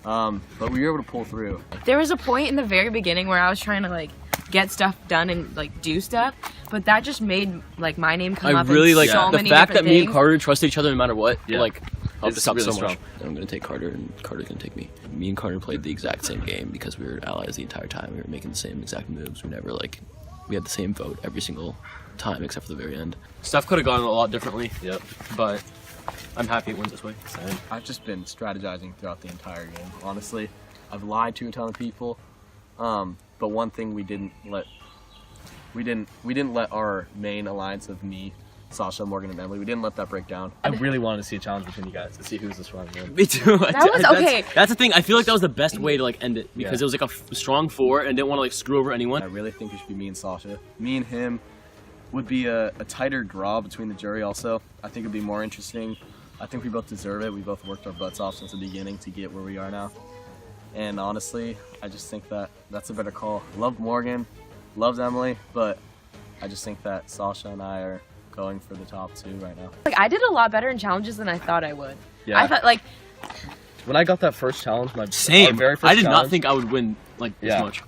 Speaker 6: But we were able to pull through.
Speaker 7: There was a point in the very beginning where I was trying to like get stuff done and like do stuff, but that just made like my name come
Speaker 3: I
Speaker 7: up.
Speaker 3: really
Speaker 7: in
Speaker 3: like
Speaker 7: so
Speaker 3: the
Speaker 7: many
Speaker 3: fact that
Speaker 7: different
Speaker 3: me and
Speaker 7: things.
Speaker 3: Carter trusted each other no matter what.
Speaker 6: Yeah.
Speaker 3: Like helped
Speaker 6: It's
Speaker 3: us out
Speaker 6: really
Speaker 3: so much.
Speaker 6: strong.
Speaker 3: I'm gonna take Carter, and Carter's gonna take me. Me and Carter played the exact same game because we were allies the entire time. We were making the same exact moves. We never like we had the same vote every single time except for the very end. Stuff could have gone a lot differently.
Speaker 6: Yep.
Speaker 3: But I'm happy it went this way.
Speaker 6: I've just been strategizing throughout the entire game. Honestly, I've lied to a ton of people, but one thing we didn't let our main alliance of me, Sasha, Morgan, and Emily. We didn't let that break down. I really wanted to see a challenge between you guys to see who's the strong man.
Speaker 3: Me too.
Speaker 7: That was okay.
Speaker 3: That's the thing. I feel like that was the best way to like end it because
Speaker 6: Yeah.
Speaker 3: it was like a strong four and didn't want to like screw over anyone.
Speaker 6: I really think it should be me and Sasha. Me and him would be a tighter draw between the jury. Also, I think it'd be more interesting. I think we both deserve it. We both worked our butts off since the beginning to get where we are now. And honestly, I just think that that's a better call. Love Morgan, loves Emily, but I just think that Sasha and I are going for the top 2 right now.
Speaker 7: Like, I did a lot better in challenges than I thought I would.
Speaker 6: Yeah.
Speaker 7: I thought, like,
Speaker 6: When I got that first challenge, our
Speaker 3: Same.
Speaker 6: very first
Speaker 3: I did not
Speaker 6: challenge,
Speaker 3: think I would win like
Speaker 6: Yeah.
Speaker 3: this much.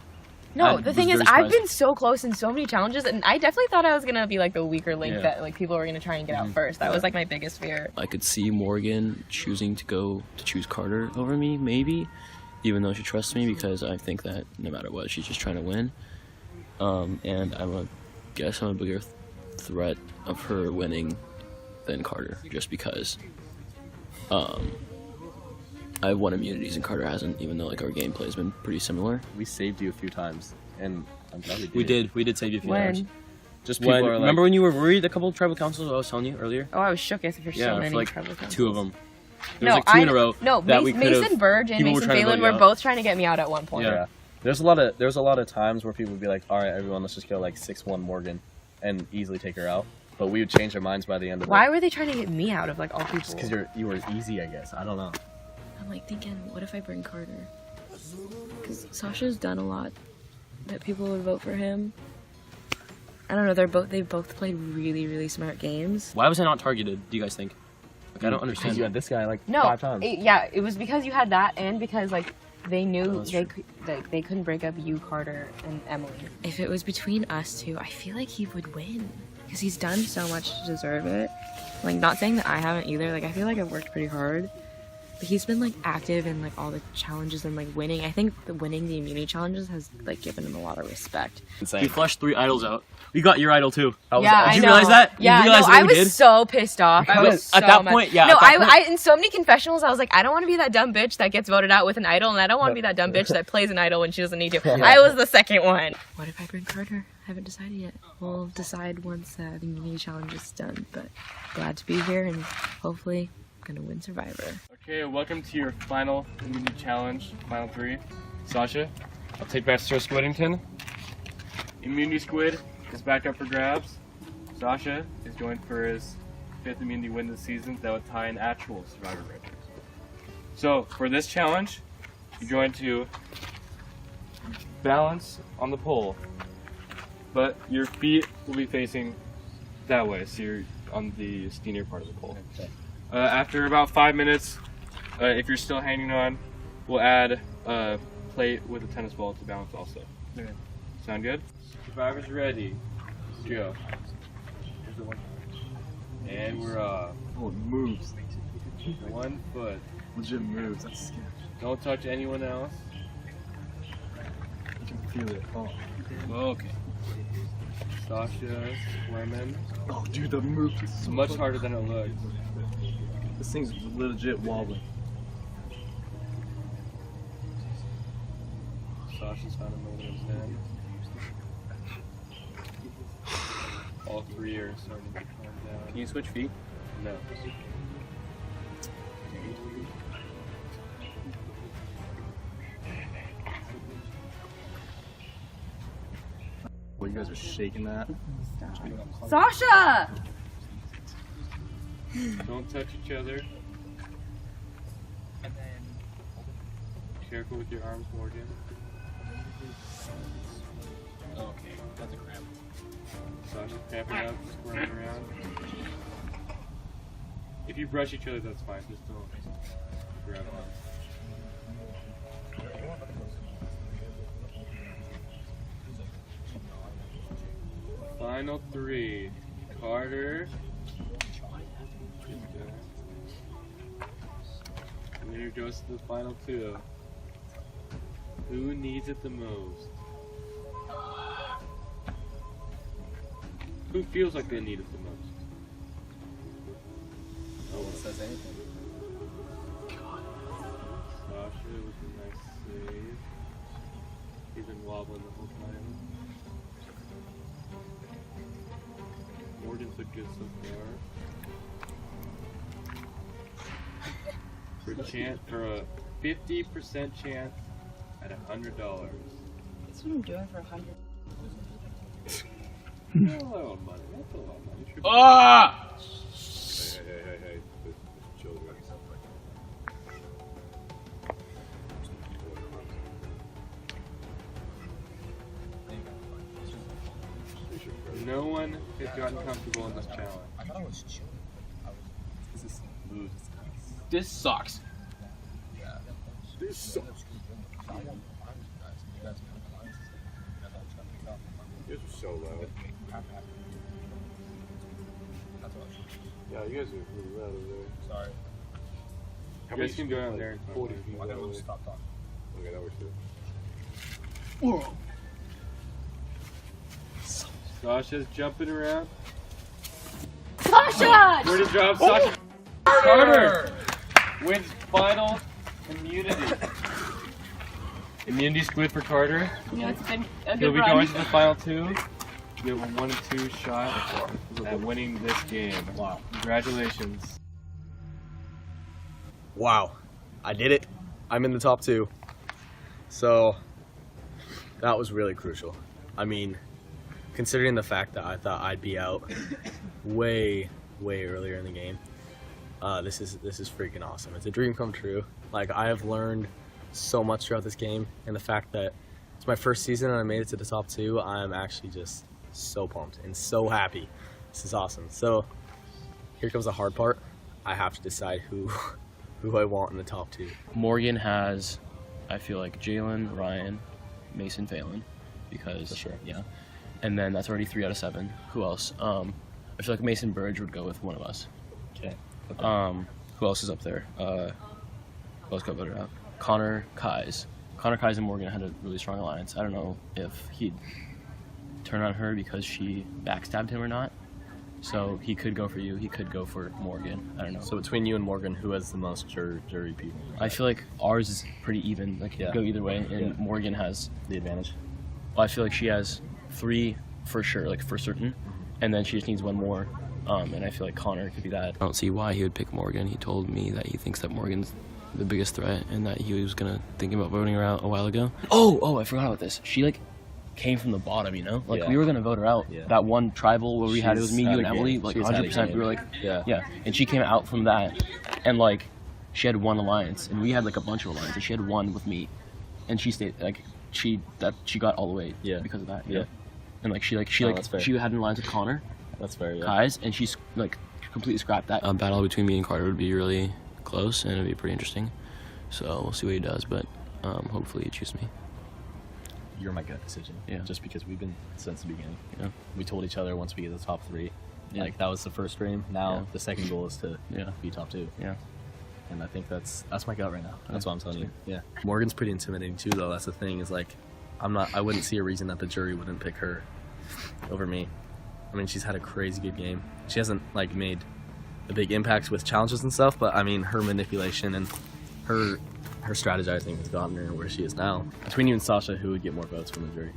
Speaker 7: no,
Speaker 3: I
Speaker 7: the
Speaker 3: was
Speaker 7: thing is,
Speaker 3: very
Speaker 7: I've
Speaker 3: surprised.
Speaker 7: been so close in so many challenges, and I definitely thought I was gonna be like the weaker link
Speaker 6: Yeah.
Speaker 7: that like people were gonna try and get out first. That was like my biggest fear.
Speaker 3: I could see Morgan choosing to choose Carter over me, maybe, even though she trusts me, because I think that no matter what, she's just trying to win. And I'm a bigger threat of her winning than Carter, just because I've won immunities and Carter hasn't, even though like our gameplay has been pretty similar.
Speaker 6: we saved you a few times, and I'm glad
Speaker 3: We did save you a few times.
Speaker 7: When?
Speaker 6: Just people
Speaker 3: When,
Speaker 6: are like,
Speaker 3: remember when you were worried a couple of tribal councils I was telling you earlier?
Speaker 7: Oh, I was shook for so many
Speaker 3: for like
Speaker 7: tribal councils.
Speaker 3: 2 of them. There
Speaker 7: No,
Speaker 3: was like 2 in a row.
Speaker 7: No,
Speaker 3: that we could've-
Speaker 7: Mason Burge and
Speaker 3: people were
Speaker 7: Mason
Speaker 3: trying to
Speaker 7: Phelan
Speaker 3: vote
Speaker 7: were
Speaker 3: you out.
Speaker 7: both trying to get me out at one point.
Speaker 6: Yeah. There's a lot of times where people would be like, all right, everyone, let's just go like 6-1 Morgan and easily take her out. But we would change our minds by the end of
Speaker 7: Why
Speaker 6: it.
Speaker 7: were they trying to get me out of like all people?
Speaker 6: Because you were easy, I guess. I don't know.
Speaker 7: I'm like thinking, what if I bring Carter? Because Sasha's done a lot that people would vote for him. I don't know. They both played really, really smart games.
Speaker 3: Why was I not targeted, do you guys think? Like, I don't understand.
Speaker 6: Because you had this guy like
Speaker 7: No,
Speaker 6: 5 times.
Speaker 7: it was because you had that, and because like they knew
Speaker 3: that's
Speaker 7: they couldn't break up you, Carter, and Emily. If it was between us two, I feel like he would win because he's done so much to deserve it. Like, not saying that I haven't either. Like, I feel like I've worked pretty hard. But he's been like active in like all the challenges and like winning. I think winning the immunity challenges has like given him a lot of respect.
Speaker 6: Insane.
Speaker 3: We flushed 3 idols out. We got your idol too.
Speaker 6: I was-
Speaker 7: Yeah,
Speaker 3: Did
Speaker 7: I
Speaker 3: you
Speaker 7: know.
Speaker 3: realize that? You
Speaker 7: Yeah,
Speaker 3: realized
Speaker 7: no,
Speaker 3: what
Speaker 7: I
Speaker 3: we
Speaker 7: was
Speaker 3: did?
Speaker 7: so pissed off. I was
Speaker 3: At
Speaker 7: so
Speaker 3: that
Speaker 7: mad.
Speaker 3: point, yeah,
Speaker 7: No,
Speaker 3: at that point-
Speaker 7: in so many confessionals, I was like, I don't want to be that dumb bitch that gets voted out with an idol, and I don't want to be that dumb bitch that plays an idol when she doesn't need to. I was the second one. What if I bring Carter? I haven't decided yet. We'll decide once the immunity challenge is done. But glad to be here, and hopefully, I'm gonna win Survivor.
Speaker 5: Okay, welcome to your final immunity challenge, final 3. Sasha, I'll take back Sir Squidington. Immunity Squid is back up for grabs. Sasha is going for his 5th immunity win this season that would tie an actual Survivor record. So, for this challenge, you're going to balance on the pole, but your feet will be facing that way, so you're on the skinnier part of the pole. After about 5 minutes, if you're still hanging on, we'll add a plate with a tennis ball to balance also.
Speaker 2: Okay.
Speaker 5: Sound good? Survivors ready. Go. And we're off.
Speaker 2: Oh, it moves.
Speaker 5: 1 foot.
Speaker 2: Legit moves. That's scary.
Speaker 5: Don't touch anyone else.
Speaker 2: You can feel it. Oh.
Speaker 5: Okay. Sasha swimming.
Speaker 2: Oh, dude, the move is
Speaker 5: It's
Speaker 2: so
Speaker 5: much
Speaker 2: fucking-
Speaker 5: harder than it looks.
Speaker 2: This thing's legit wobbling.
Speaker 5: Sasha's found a moment of zen. All 3 are starting to calm down.
Speaker 3: Can you switch feet?
Speaker 5: No.
Speaker 2: Well, you guys are shaking that.
Speaker 7: Sasha!
Speaker 5: Don't touch each other. Careful with your arms, Morgan.
Speaker 3: Okay, that's a cramp.
Speaker 5: Sasha's cramping up, squirming around. If you brush each other, that's fine. Just don't grab on. Final 3. Carter. And here goes to the final 2. Who needs it the most? Who feels like they need it the most?
Speaker 6: No one says anything.
Speaker 5: Sasha with a nice save. He's been wobbling the whole time. Morgan's looked good so far. For a 50% chance at $100.
Speaker 7: That's what I'm doing for 100.
Speaker 5: That's a lot of money. That's a lot of money. Should be-
Speaker 3: Ah!
Speaker 8: Hey. Chill,
Speaker 5: No one has gotten comfortable in this challenge. This sucks.
Speaker 8: This sucks. You guys are so loud. Yeah, you guys are really loud over there. Sorry. How
Speaker 5: You guys can go out there and
Speaker 8: 40 feet that way. Stop talking. Okay, that works too.
Speaker 5: Sasha's jumping around.
Speaker 7: Sasha!
Speaker 5: Where to drop Sasha? Carter wins final immunity. Immunity squid for Carter.
Speaker 4: You know, it's been a
Speaker 5: He'll
Speaker 4: good
Speaker 5: be
Speaker 4: run.
Speaker 5: going to the final two. You have a 1-2 shot at winning this game.
Speaker 6: Wow.
Speaker 5: Congratulations.
Speaker 6: Wow, I did it. I'm in the top 2. So that was really crucial. I mean, considering the fact that I thought I'd be out way earlier in the game, this is freaking awesome. It's a dream come true. Like, I have learned so much throughout this game, and the fact that it's my first season and I made it to the top 2, I'm actually just so pumped and so happy. This is awesome. So here comes the hard part. I have to decide who I want in the top 2.
Speaker 3: Morgan has, I feel like, Jalen, Ryan, Mason, Phelan, because
Speaker 6: For sure.
Speaker 3: yeah, and then that's already 3 out of 7. Who else? I feel like Mason Burge would go with one of us.
Speaker 6: Okay.
Speaker 3: Who else is up there? Who else got voted out? Connor Kais. Connor Kais and Morgan had a really strong alliance. I don't know if he'd turn on her because she backstabbed him or not. So he could go for you. He could go for Morgan. I don't know.
Speaker 6: So between you and Morgan, who has the most jury people?
Speaker 3: I feel like ours is pretty even. Like, it
Speaker 6: Yeah.
Speaker 3: could go either way. And
Speaker 6: Yeah.
Speaker 3: Morgan has,
Speaker 6: The advantage.
Speaker 3: well, I feel like she has 3 for sure, like for certain. And then she just needs one more. And I feel like Connor could be that. I don't see why he would pick Morgan. He told me that he thinks that Morgan's the biggest threat and that he was gonna think about voting her out a while ago. Oh, I forgot about this. She like came from the bottom, you know? Like,
Speaker 6: Yeah.
Speaker 3: we were gonna vote her out.
Speaker 6: Yeah.
Speaker 3: That one tribal where we had, it was
Speaker 6: She's
Speaker 3: me, you,
Speaker 6: had
Speaker 3: and
Speaker 6: a
Speaker 3: Emily,
Speaker 6: game.
Speaker 3: like
Speaker 6: She's had a
Speaker 3: 100%. We were like,
Speaker 6: Yeah.
Speaker 3: yeah. And she came out from that, and like, she had one alliance, and we had like a bunch of alliances. She had one with me, and she stayed like she got all the way.
Speaker 6: Yeah.
Speaker 3: Because of that.
Speaker 6: Yeah.
Speaker 3: And like she
Speaker 6: No, that's fair.
Speaker 3: she had an alliance with Connor,
Speaker 6: That's fair, yeah.
Speaker 3: Kais, and she's like completely scrapped that. A battle between me and Carter would be really close, and it'd be pretty interesting. So we'll see what he does, but hopefully he chooses me.
Speaker 6: You're my gut decision.
Speaker 3: Yeah.
Speaker 6: Just because we've been since the beginning.
Speaker 3: Yeah.
Speaker 6: We told each other once we get the top 3.
Speaker 3: Yeah.
Speaker 6: Like, that was the first dream. Now
Speaker 3: Yeah.
Speaker 6: the second goal is to
Speaker 3: Yeah.
Speaker 6: be top 2.
Speaker 3: Yeah.
Speaker 6: And I think that's my gut right now. That's
Speaker 3: Yeah.
Speaker 6: what I'm telling you. Yeah. Morgan's pretty intimidating too, though. That's the thing. Is like, I wouldn't see a reason that the jury wouldn't pick her over me. I mean, she's had a crazy good game. She hasn't like made a big impact with challenges and stuff, but I mean, her manipulation and her strategizing has gotten her where she is now. Between you and Sasha, who would get more votes from the jury?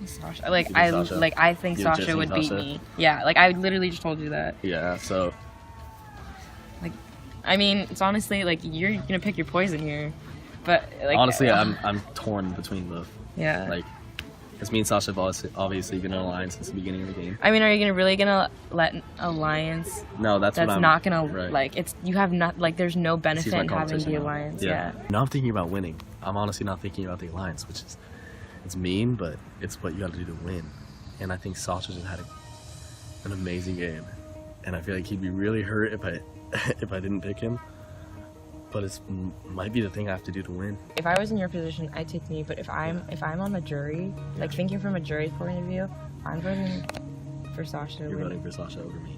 Speaker 7: Sasha. Like,
Speaker 6: You think Sasha?
Speaker 7: I think
Speaker 6: You just
Speaker 7: Sasha
Speaker 6: think
Speaker 7: would beat
Speaker 6: Sasha?
Speaker 7: me. Yeah, like, I literally just told you that.
Speaker 6: Yeah. So
Speaker 7: I mean, it's honestly, like, you're gonna pick your poison here. But, like...
Speaker 6: honestly, I'm torn between both.
Speaker 7: Yeah.
Speaker 6: Like, because me and Sasha have obviously been in an alliance since the beginning of the game.
Speaker 7: I mean, are you really gonna let an alliance
Speaker 6: No, that's what I'm,
Speaker 7: not gonna,
Speaker 6: right.
Speaker 7: like, it's, you have not, like, there's no benefit
Speaker 6: my
Speaker 7: in having
Speaker 6: conversation
Speaker 7: the
Speaker 6: now.
Speaker 7: alliance, yeah.
Speaker 6: No, I'm thinking about winning. I'm honestly not thinking about the alliance, which is, it's mean, but it's what you got to do to win. And I think Sasha just had an amazing game, and I feel like he'd be really hurt if I didn't pick him. But it might be the thing I have to do to win.
Speaker 7: If I was in your position, I'd take me, but if I'm on the jury, like, thinking from a jury's point of view, I'm voting for Sasha to
Speaker 6: You're
Speaker 7: win.
Speaker 6: voting for Sasha over me.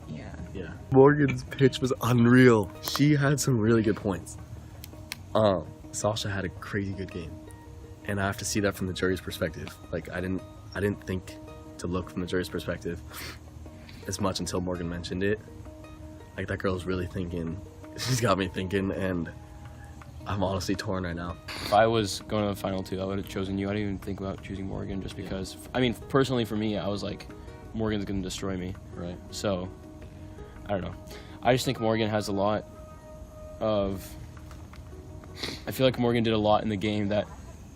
Speaker 7: Yeah.
Speaker 6: Yeah. Morgan's pitch was unreal. She had some really good points. Sasha had a crazy good game, and I have to see that from the jury's perspective. Like, I didn't think to look from the jury's perspective as much until Morgan mentioned it. Like, that girl's really thinking. She's got me thinking, and I'm honestly torn right now.
Speaker 3: If I was going to the final 2, I would have chosen you. I didn't even think about choosing Morgan just because, I mean, personally for me, I was like, Morgan's going to destroy me.
Speaker 6: Right.
Speaker 3: So, I don't know. I just think Morgan has a lot of, I feel like Morgan did a lot in the game that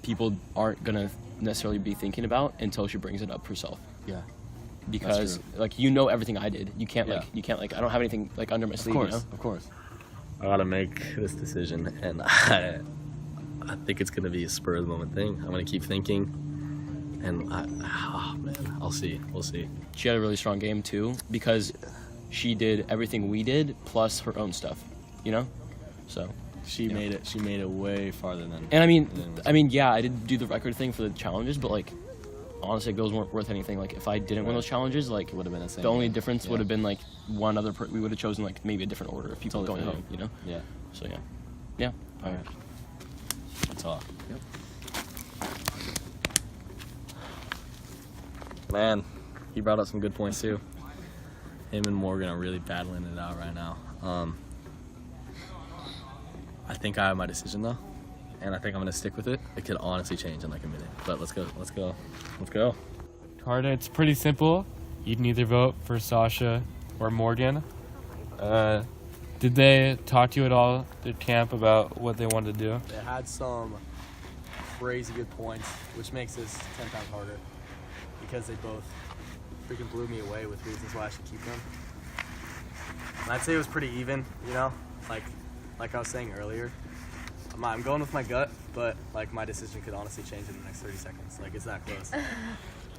Speaker 3: people aren't going to necessarily be thinking about until she brings it up herself.
Speaker 6: Yeah.
Speaker 3: Because,
Speaker 6: true.
Speaker 3: like, you know everything I did. You can't,
Speaker 6: Yeah.
Speaker 3: I don't have anything, like, under my sleeve, you know?
Speaker 6: Of course. I gotta make this decision, and I think it's gonna be a spur of the moment thing. I'm gonna keep thinking, And oh man, I'll see. We'll see.
Speaker 3: She had a really strong game too because she did everything we did plus her own stuff, you know. So
Speaker 6: She made it. She made it way farther than.
Speaker 3: and I mean, yeah, I did do the record thing for the challenges, but like honestly, those weren't worth anything. Like if I didn't win those challenges, like
Speaker 6: It would have been the same.
Speaker 3: the only
Speaker 6: game.
Speaker 3: difference
Speaker 6: Yeah.
Speaker 3: would have been like one other. We would have chosen like maybe a different order if people
Speaker 6: Totally
Speaker 3: going
Speaker 6: fair.
Speaker 3: home, you know.
Speaker 6: Yeah.
Speaker 3: So yeah.
Speaker 6: All right. That's all.
Speaker 3: Yep.
Speaker 6: Man, he brought up some good points too. Him and Morgan are really battling it out right now. I think I have my decision though, and I think I'm gonna stick with it. It could honestly change in like a minute, but let's go.
Speaker 5: Carter, it's pretty simple. You can either vote for Sasha or Morgan. Did they talk to you at all at camp about what they wanted to do?
Speaker 6: They had some crazy good points, which makes this 10 times harder because they both freaking blew me away with reasons why I should keep them. And I'd say it was pretty even, you know, like I was saying earlier. I'm going with my gut, but like my decision could honestly change in the next 30 seconds. Like it's that close.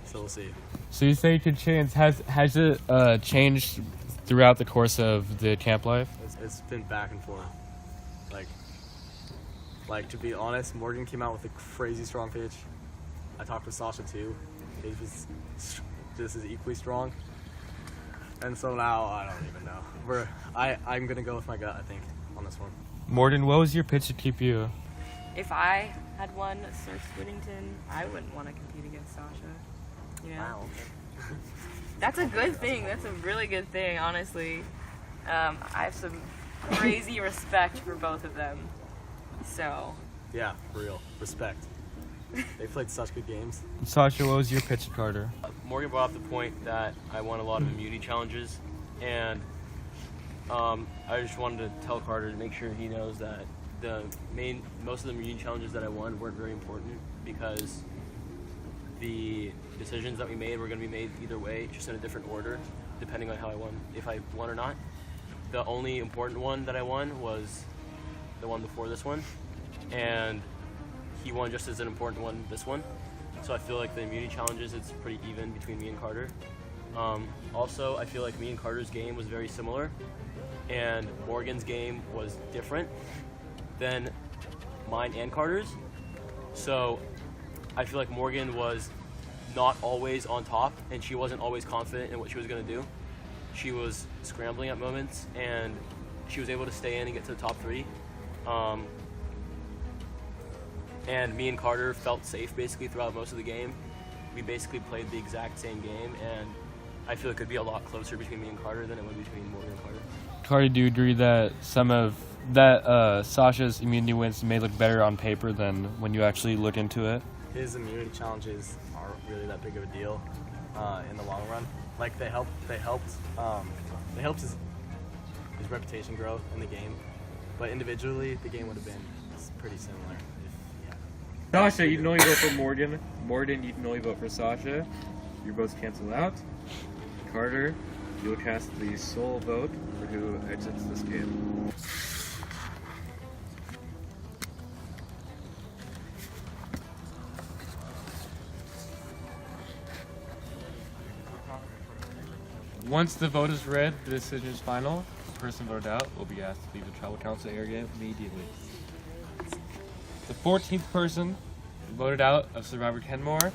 Speaker 6: So we'll see.
Speaker 5: So you say it could change. Has it changed throughout the course of the camp life?
Speaker 6: It's been back and forth. Like to be honest, Morgan came out with a crazy strong pitch. I talked with Sasha too. It was just as equally strong. And so now I don't even know. I'm gonna go with my gut, I think, on this one.
Speaker 5: Morgan, what was your pitch to keep you?
Speaker 7: If I had won Surf Whittington, I wouldn't want to compete against Sasha. You know?
Speaker 6: Wow.
Speaker 7: That's a good thing. That's a really good thing, honestly. I have some crazy respect for both of them. So,
Speaker 6: Yeah, for real. Respect. They played such good games.
Speaker 5: Sasha, what was your pitch to Carter?
Speaker 3: Morgan brought up the point that I won a lot of immunity challenges, and I just wanted to tell Carter to make sure he knows that most of the immunity challenges that I won weren't very important because the decisions that we made were going to be made either way, just in a different order, depending on how I won, if I won or not. The only important one that I won was the one before this one, and he won just as an important one this one. So I feel like the immunity challenges, it's pretty even between me and Carter. Also, I feel like me and Carter's game was very similar, and Morgan's game was different than mine and Carter's. So I feel like Morgan was not always on top, and she wasn't always confident in what she was going to do. She was scrambling at moments, and she was able to stay in and get to the top three. And me and Carter felt safe basically throughout most of the game. We basically played the exact same game, and I feel it could be a lot closer between me and Carter than it would between Morgan and Carter.
Speaker 5: Carter, do you agree that Sasha's immunity wins may look better on paper than when you actually look into it?
Speaker 6: His immunity challenges aren't really that big of a deal in the long run. Like they helped his reputation grow in the game, but individually the game would have been pretty similar.
Speaker 5: Sasha, you can only vote for Morgan. Morgan, you can only vote for Sasha. Your votes cancel out. Carter, you'll cast the sole vote for who exits this game. Once the vote is read, the decision is final. The person voted out will be asked to leave the tribal council area immediately. The 14th person voted out of Survivor Kenmore,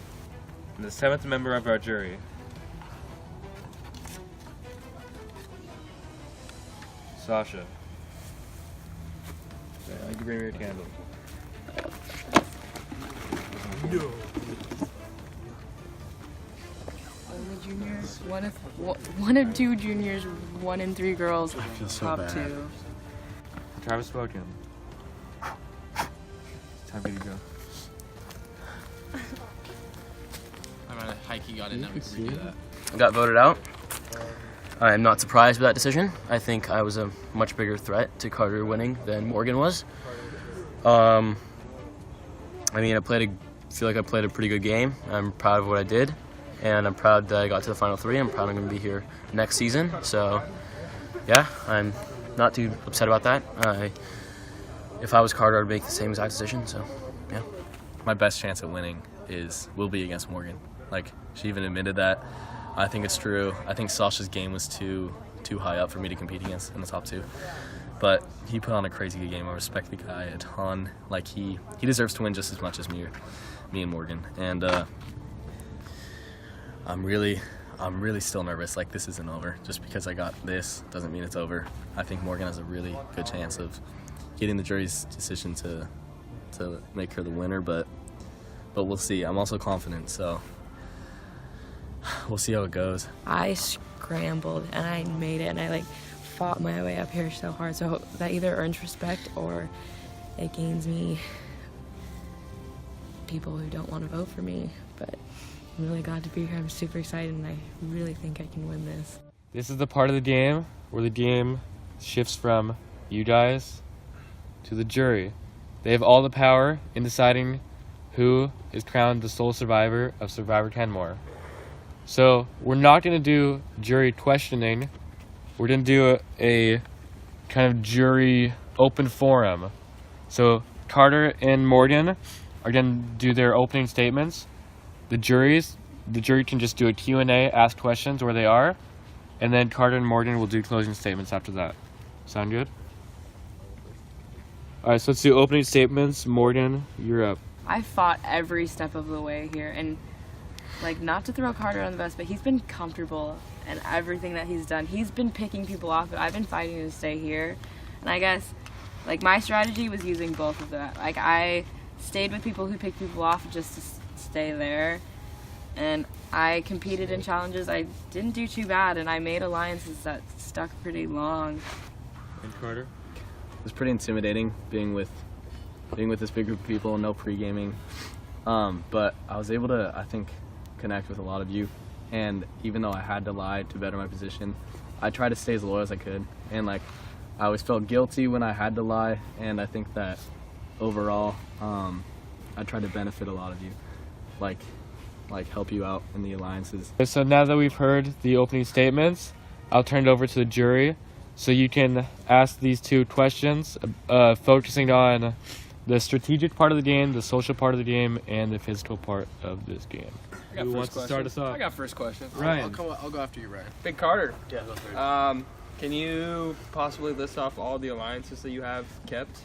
Speaker 5: and the 7th member of our jury. Sasha. Yeah, you can bring me your candle.
Speaker 7: only juniors, one of two juniors, 1 in 3 girls, top 2.
Speaker 5: Travis spoken. Time for you to go.
Speaker 3: I'm gonna Heike got in now. We can redo that. I got voted out. I'm not surprised with that decision. I think I was a much bigger threat to Carter winning than Morgan was. I mean, I feel like I played a pretty good game. I'm proud of what I did, and I'm proud that I got to the final 3. I'm proud I'm going to be here next season. So, yeah, I'm not too upset about that. If I was Carter, I'd make the same exact decision. So, yeah.
Speaker 6: My best chance at winning will be against Morgan. Like, she even admitted that. I think it's true. I think Sasha's game was too high up for me to compete against in the top 2. But he put on a crazy good game. I respect the guy a ton. Like, he deserves to win just as much as me and Morgan. And I'm really still nervous. Like, this isn't over. Just because I got this doesn't mean it's over. I think Morgan has a really good chance of getting the jury's decision to make her the winner, but we'll see. I'm also confident, so we'll see how it goes.
Speaker 7: I scrambled and I made it, and I fought my way up here so hard, so that either earns respect or it gains me people who don't want to vote for me. But I'm really glad to be here. I'm super excited, and I really think I can win this.
Speaker 5: This is the part of the game where the game shifts from you guys to the jury. They have all the power in deciding who is crowned the sole survivor of Survivor Kenmore. So we're not going to do jury questioning. We're going to do a kind of jury open forum. So Carter and Morgan are going to do their opening statements. The jury can just do a Q&A, ask questions where they are, and then Carter and Morgan will do closing statements after that. Sound good? All right, so let's do opening statements. Morgan, you're up.
Speaker 7: I fought every step of the way here, and not to throw Carter on the bus, but he's been comfortable in everything that he's done. He's been picking people off, but I've been fighting to stay here. And I guess my strategy was using both of that. I stayed with people who picked people off just to stay there, and I competed in challenges. I didn't do too bad, and I made alliances that stuck pretty long.
Speaker 5: And Carter?
Speaker 6: It was pretty intimidating being with this big group of people, no pre-gaming. But I was able to, I think, connect with a lot of you. And even though I had to lie to better my position, I tried to stay as loyal as I could. And I always felt guilty when I had to lie. And I think that overall, I tried to benefit a lot of you, help you out in the alliances.
Speaker 5: So now that we've heard the opening statements, I'll turn it over to the jury. So you can ask these 2 questions, focusing on the strategic part of the game, the social part of the game, and the physical part of this game. Who wants to start us off?
Speaker 9: I got first question.
Speaker 5: Ryan.
Speaker 9: I'll go after you, Ryan. Big Carter. Yeah, go first. Can you possibly list off all the alliances that you have kept?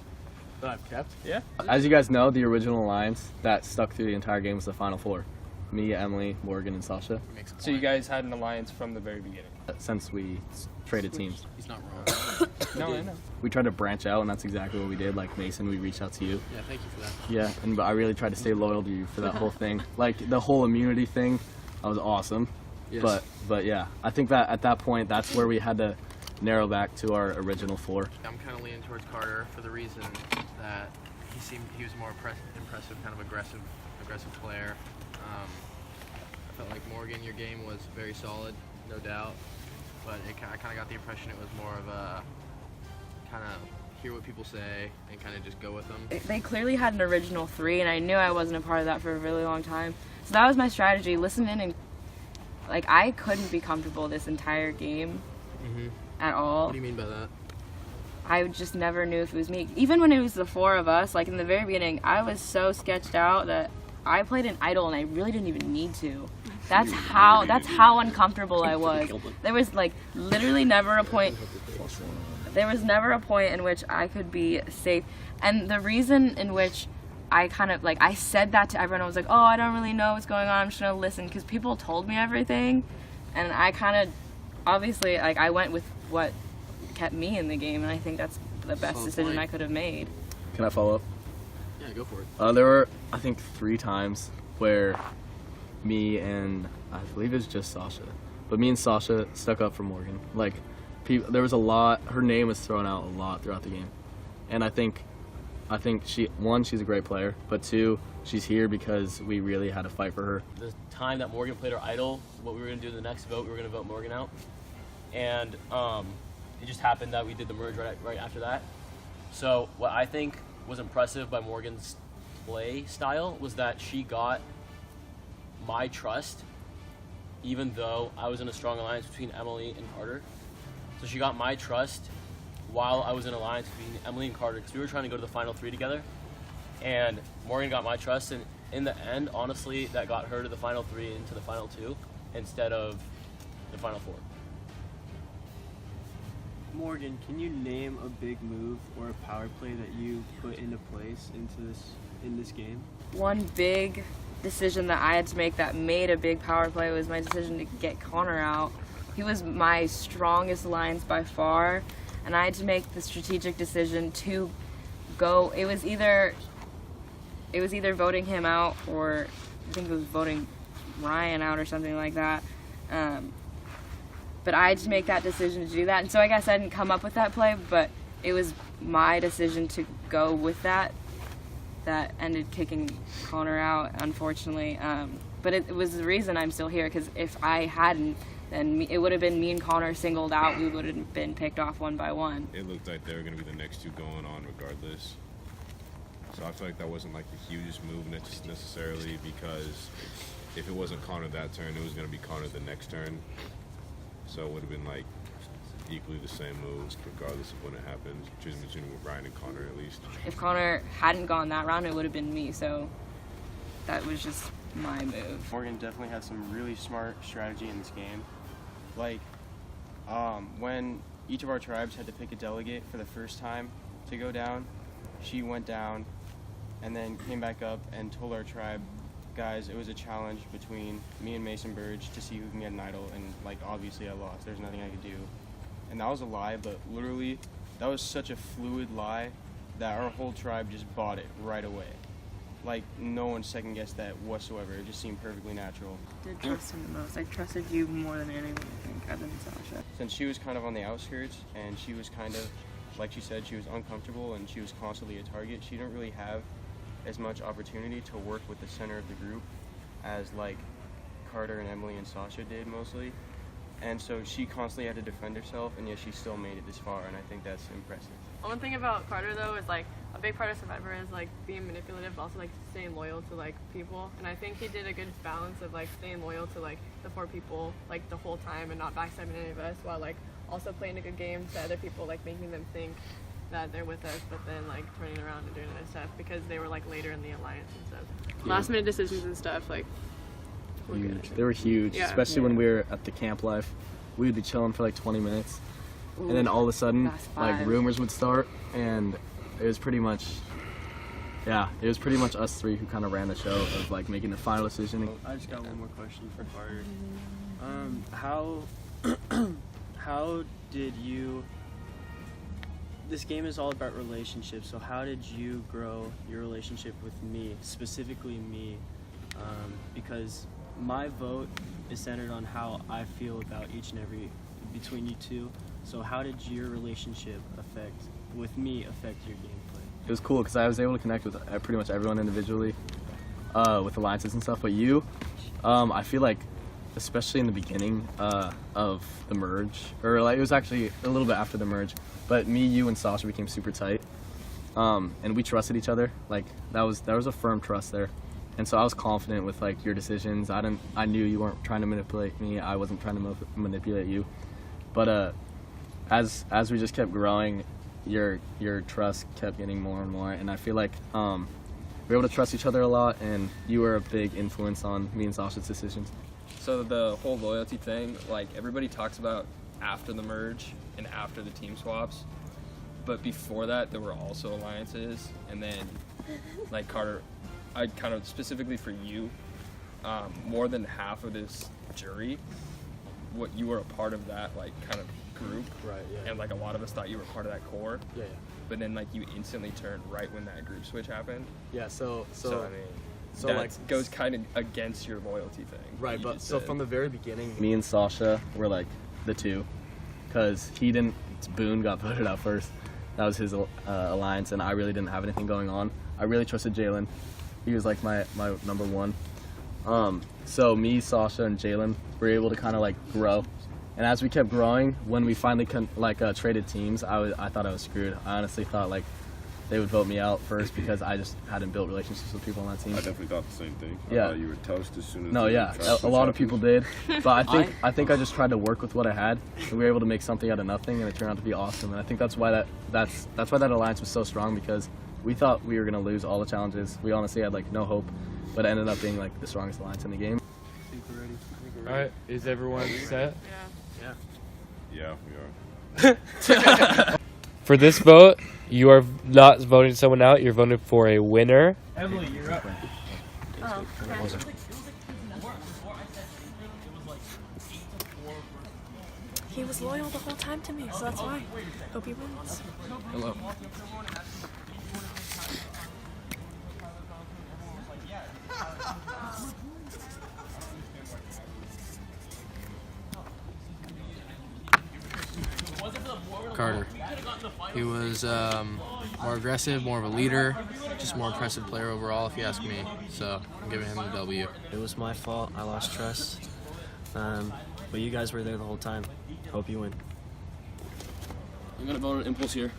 Speaker 8: That I've kept?
Speaker 9: Yeah.
Speaker 6: As you guys know, the original alliance that stuck through the entire game was the final 4. Me, Emily, Morgan, and Sasha.
Speaker 9: So you guys had an alliance from the very beginning?
Speaker 6: Since we traded teams.
Speaker 8: He's not wrong.
Speaker 9: No, I know.
Speaker 6: We tried to branch out, and that's exactly what we did. Like Mason, we reached out to you.
Speaker 8: Yeah, thank you for that.
Speaker 6: Yeah, but I really tried to stay loyal to you for that whole thing. The whole immunity thing, that was awesome.
Speaker 8: Yes.
Speaker 6: But yeah, I think that at that point, that's where we had to narrow back to our original 4.
Speaker 10: I'm kind of leaning towards Carter for the reason that he was more impressive, kind of aggressive player. I felt like Morgan, your game was very solid, no doubt, but I kind of got the impression it was more of a kind of hear what people say and kind of just go with them.
Speaker 7: They clearly had an original 3, and I knew I wasn't a part of that for a really long time. So that was my strategy, listen in, and I couldn't be comfortable this entire game at all.
Speaker 10: What do you mean by that?
Speaker 7: I just never knew if it was me. Even when it was the 4 of us, in the very beginning, I was so sketched out that I played an idol and I really didn't even need to. That's how uncomfortable I was. There was literally never a point. There was never a point in which I could be safe. And the reason in which I kind of I said that to everyone, I was like, oh, I don't really know what's going on, I'm just gonna listen, because people told me everything, and I kind of obviously I went with what kept me in the game, and I think that's the best decision I could have made.
Speaker 6: Can I follow up?
Speaker 8: Yeah, go for it.
Speaker 6: There were, I think, 3 times where me and I believe it was just Sasha, but me and Sasha stuck up for Morgan. There was a lot. Her name was thrown out a lot throughout the game, and I think she's a great player, but 2, she's here because we really had to fight for her.
Speaker 3: The time that Morgan played her idol, what we were going to do in the next vote, we were going to vote Morgan out. And it just happened that we did the merge right after that. So what I think was impressive by Morgan's play style was that she got my trust, even though I was in a strong alliance between Emily and Carter. So she got my trust while I was in an alliance between Emily and Carter, because we were trying to go to the final 3 together. And Morgan got my trust, and in the end, honestly, that got her to the final 3 into the final 2 instead of the final 4.
Speaker 11: Morgan, can you name a big move or a power play that you put into place in this game?
Speaker 7: One big decision that I had to make that made a big power play was my decision to get Connor out. He was my strongest alliance by far, and I had to make the strategic decision to go. It was either voting him out, or I think it was voting Ryan out or something like that. But I had to make that decision to do that, and so I guess I didn't come up with that play, but it was my decision to go with that ended kicking Connor out, unfortunately. But it was the reason I'm still here, because if I hadn't, then it would have been me and Connor singled out. We would have been picked off one by one.
Speaker 8: It looked like they were going to be the next two going on regardless. So I feel like that wasn't like the hugest move necessarily, because if it wasn't Connor that turn, it was going to be Connor the next turn. So it would have been like equally the same moves regardless of when it happened, choosing between Ryan and Connor at least.
Speaker 7: If Connor hadn't gone that round, it would have been me, so that was just my move.
Speaker 11: Morgan definitely had some really smart strategy in this game. Like, when each of our tribes had to pick a delegate for the first time to go down, she went down and then came back up and told our tribe, guys, it was a challenge between me and Mason Burge to see who can get an idol, and like obviously I lost. There's nothing I could do. And that was a lie, but literally that was such a fluid lie that our whole tribe just bought it right away. Like, no one second guessed that whatsoever. It just seemed perfectly natural.
Speaker 7: I did trust him the most. I trusted you more than anyone, I think, other than Sasha.
Speaker 11: Since she was kind of on the outskirts and she was kind of, like she said, she was uncomfortable and she was constantly a target, she didn't really have as much opportunity to work with the center of the group as like Carter and Emily and Sasha did mostly. And so she constantly had to defend herself, and yet she still made it this far, and I think that's impressive.
Speaker 4: One thing about Carter though is like a big part of Survivor is like being manipulative, but also like staying loyal to like people. And I think he did a good balance of like staying loyal to like the 4 people like the whole time and not backstabbing any of us, while like also playing a good game to other people, like making them think that they're with us, but then like turning around and doing other stuff because they were like later in the alliance and stuff.
Speaker 6: Yeah.
Speaker 4: Last minute decisions and stuff like.
Speaker 6: Huge. They were huge,
Speaker 4: Yeah.
Speaker 6: especially when we were at the camp life. We would be chilling for like 20 minutes, and then all of a sudden, like rumors would start, and it was pretty much, it was pretty much us 3 who kind of ran the show of like making the final decision.
Speaker 11: I just got one more question for Carter. How did you? This game is all about relationships. So how did you grow your relationship with me, specifically me? Because my vote is centered on how I feel about each and every between you two. So how did your relationship with me affect your gameplay?
Speaker 6: It was cool because I was able to connect with pretty much everyone individually, with alliances and stuff. But you, I feel like, especially in the beginning of the merge, or like it was actually a little bit after the merge, but me, you, and Sasha became super tight, and we trusted each other. Like there was a firm trust there. And so I was confident with like your decisions. I knew you weren't trying to manipulate me. I wasn't trying to manipulate you. But as we just kept growing, your trust kept getting more and more. And I feel like we were able to trust each other a lot. And you were a big influence on me and Sasha's decisions.
Speaker 9: So the whole loyalty thing, like everybody talks about after the merge and after the team swaps, but before that there were also alliances. And then like Carter, I kind of specifically for you, more than half of this jury, what you were a part of that like kind of group,
Speaker 6: Right. Yeah.
Speaker 9: and like a lot of us thought you were part of that core.
Speaker 6: Yeah.
Speaker 9: But then like you instantly turned right when that group switch happened.
Speaker 6: Yeah. So
Speaker 9: I mean,
Speaker 6: so
Speaker 9: that
Speaker 6: like
Speaker 9: goes kind of against your loyalty thing.
Speaker 6: right.
Speaker 9: you
Speaker 6: But
Speaker 9: just
Speaker 6: so
Speaker 9: said.
Speaker 6: from the very beginning, me and Sasha were like the two, because Boone got voted out first. That was his alliance, and I really didn't have anything going on. I really trusted Jalen. He was like my number 1. So me, Sasha, and Jalen were able to kind of like grow. And as we kept growing, when we finally traded teams, I thought I was screwed. I honestly thought like they would vote me out first because I just hadn't built relationships with people on that team.
Speaker 8: I definitely thought the same thing. I
Speaker 6: Yeah.
Speaker 8: thought you were toast as soon as
Speaker 6: No, yeah, a lot of people did, but I think I just tried to work with what I had, and we were able to make something out of nothing, and it turned out to be awesome. And I think that's why that alliance was so strong, because we thought we were gonna lose all the challenges. We honestly had like no hope, but it ended up being like the strongest alliance in the game.
Speaker 5: All right, is everyone set?
Speaker 8: Yeah, we are.
Speaker 5: For this vote, you are not voting someone out. You're voting for a winner.
Speaker 1: Emily, you're up.
Speaker 7: He was loyal the whole time to me, so that's why. Hope he wins.
Speaker 3: Hello.
Speaker 10: Carter. He was more aggressive, more of a leader, just more impressive player overall, if you ask me. So I'm giving him the W.
Speaker 12: It was my fault. I lost trust. But you guys were there the whole time. Hope you win.
Speaker 3: I'm gonna vote on impulse here.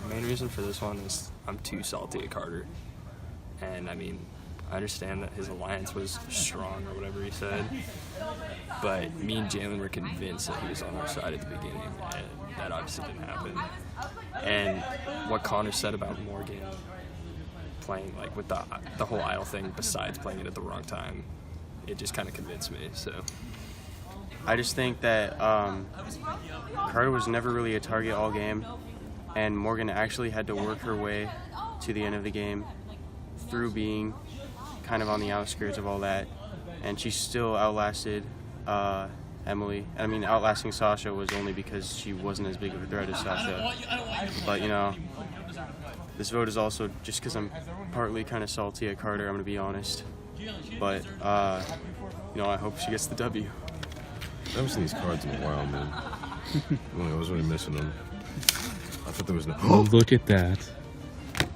Speaker 9: The main reason for this one is I'm too salty at Carter. And I mean, I understand that his alliance was strong or whatever he said, but me and Jalen were convinced that he was on our side at the beginning, and that obviously didn't happen. And what Connor said about Morgan playing like with the whole idol thing, besides playing it at the wrong time, it just kind of convinced me. So
Speaker 11: I just think that Carter was never really a target all game, and Morgan actually had to work her way to the end of the game through being kind of on the outskirts of all that, and she still outlasted Emily. I mean, outlasting Sasha was only because she wasn't as big of a threat as Sasha. But, you know, this vote is also just because I'm partly kind of salty at Carter, I'm going to be honest. But, you know, I hope she gets the W.
Speaker 8: I haven't seen these cards in a while, man. I was already missing them. I thought there was no.
Speaker 1: Oh, look at that.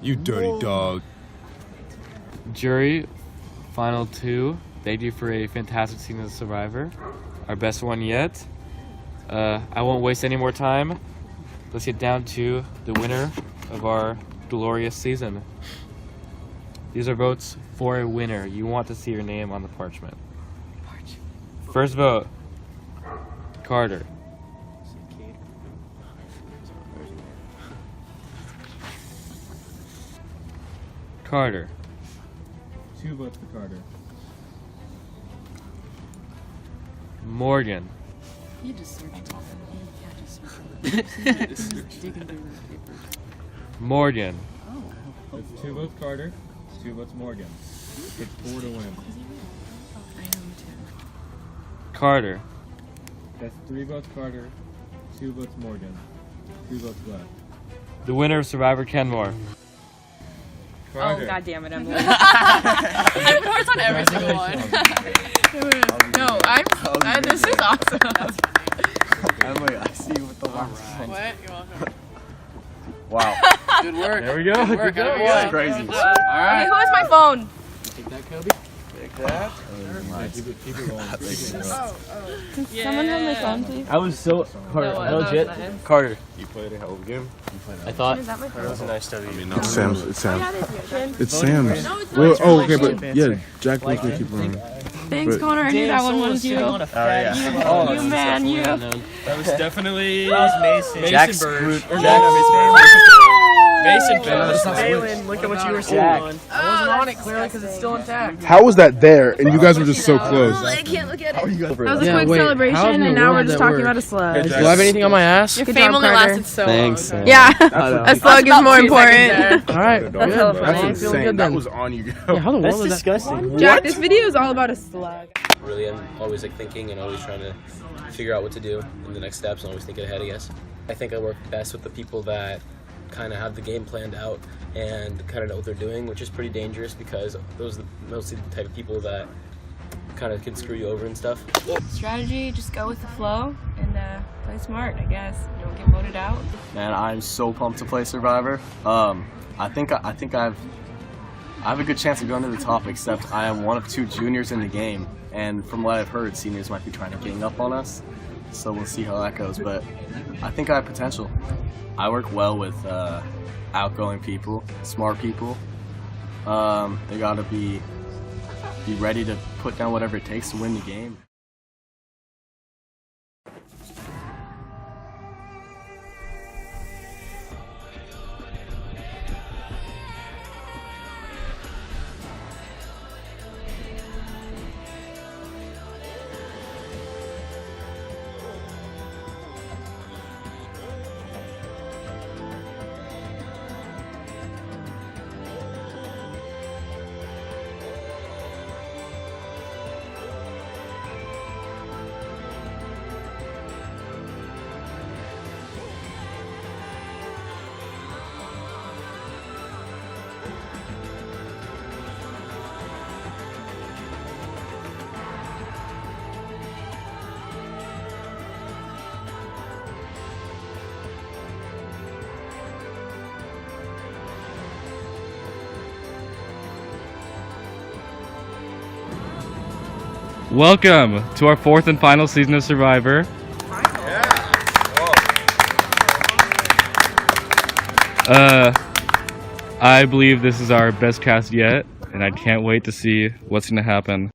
Speaker 8: You dirty dog.
Speaker 1: Jury, final two. Thank you for a fantastic season of Survivor. Our best one yet. I won't waste any more time. Let's get down to the winner of our glorious season. These are votes for a winner. You want to see your name on the parchment. First vote, Carter. Carter. 2 votes for Carter. Morgan.
Speaker 7: You just search it. You can't just search it. Digging through the papers.
Speaker 1: Morgan. It's 2 votes Carter, 2 votes Morgan. It's 4 to win.
Speaker 7: I know too.
Speaker 1: Carter. That's 3 votes Carter, 2 votes Morgan, 2 votes left. The winner of Survivor, Kenmore. Carter.
Speaker 7: Oh, God damn it, Emily.
Speaker 4: I put hearts on every single one. No, this is awesome.
Speaker 11: Emily, I see you with the last one.
Speaker 4: What? You're welcome.
Speaker 11: Wow.
Speaker 10: Good work.
Speaker 1: There we go.
Speaker 10: Good work.
Speaker 1: Good
Speaker 11: That's crazy.
Speaker 10: All right.
Speaker 7: Okay, who has my phone?
Speaker 10: Take that, Kobe.
Speaker 11: Take that.
Speaker 1: Keep it rolling.
Speaker 7: Someone have my phone, please?
Speaker 3: I was so
Speaker 4: No,
Speaker 3: legit.
Speaker 4: that was nice.
Speaker 3: Carter,
Speaker 8: You played a hell of a game.
Speaker 3: I thought
Speaker 7: Is that my phone?
Speaker 11: That was a nice W.
Speaker 8: I mean, not
Speaker 13: It's Sam's. It's Sam's.
Speaker 7: Jen?
Speaker 13: It's Sam's.
Speaker 7: No, it's not.
Speaker 13: Well, oh, okay, but yeah, Jack wants me to keep running.
Speaker 7: Thanks,
Speaker 13: But-
Speaker 7: Connor. I knew that one was you.
Speaker 11: Oh, yeah.
Speaker 7: You man, you.
Speaker 5: That was definitely
Speaker 11: Jack's
Speaker 5: Birch.
Speaker 11: Or
Speaker 5: Mason Birch.
Speaker 11: Balin, look at what you were saying.
Speaker 10: I wasn't on it clearly because it's still intact.
Speaker 13: How was that there? And you guys were just so close.
Speaker 7: I can't look at it.
Speaker 11: That
Speaker 7: That was a quick celebration, and now we're just talking about a slug.
Speaker 5: Do I have anything on my ass?
Speaker 4: Your
Speaker 7: Good
Speaker 4: fame
Speaker 7: job,
Speaker 4: only
Speaker 7: Carter.
Speaker 4: lasted so
Speaker 3: Thanks.
Speaker 4: long.
Speaker 7: Yeah,
Speaker 3: a
Speaker 7: a slug is more important.
Speaker 5: All right.
Speaker 13: That's
Speaker 7: hella
Speaker 13: That's
Speaker 7: funny.
Speaker 13: insane. That was on you.
Speaker 5: How the world
Speaker 3: That's
Speaker 5: is that?
Speaker 3: disgusting.
Speaker 7: Jack, this video is all about a slug.
Speaker 3: Really, I'm always like thinking and always trying to figure out what to do in the next steps and always thinking ahead, I guess. I think I work best with the people that kind of have the game planned out and kind of know what they're doing, which is pretty dangerous because those are mostly the type of people that kind of can screw you over and stuff.
Speaker 7: Strategy, just go with the flow and play smart, I guess. Don't get voted out.
Speaker 6: Man, I'm so pumped to play Survivor. I think I have a good chance of going to the top, except I am one of 2 juniors in the game, and from what I've heard, seniors might be trying to gang up on us. So we'll see how that goes, but I think I have potential. I work well with outgoing people, smart people. They gotta be ready to put down whatever it takes to win the game.
Speaker 1: Welcome to our 4th and final season of Survivor. I believe this is our best cast yet, and I can't wait to see what's going to happen.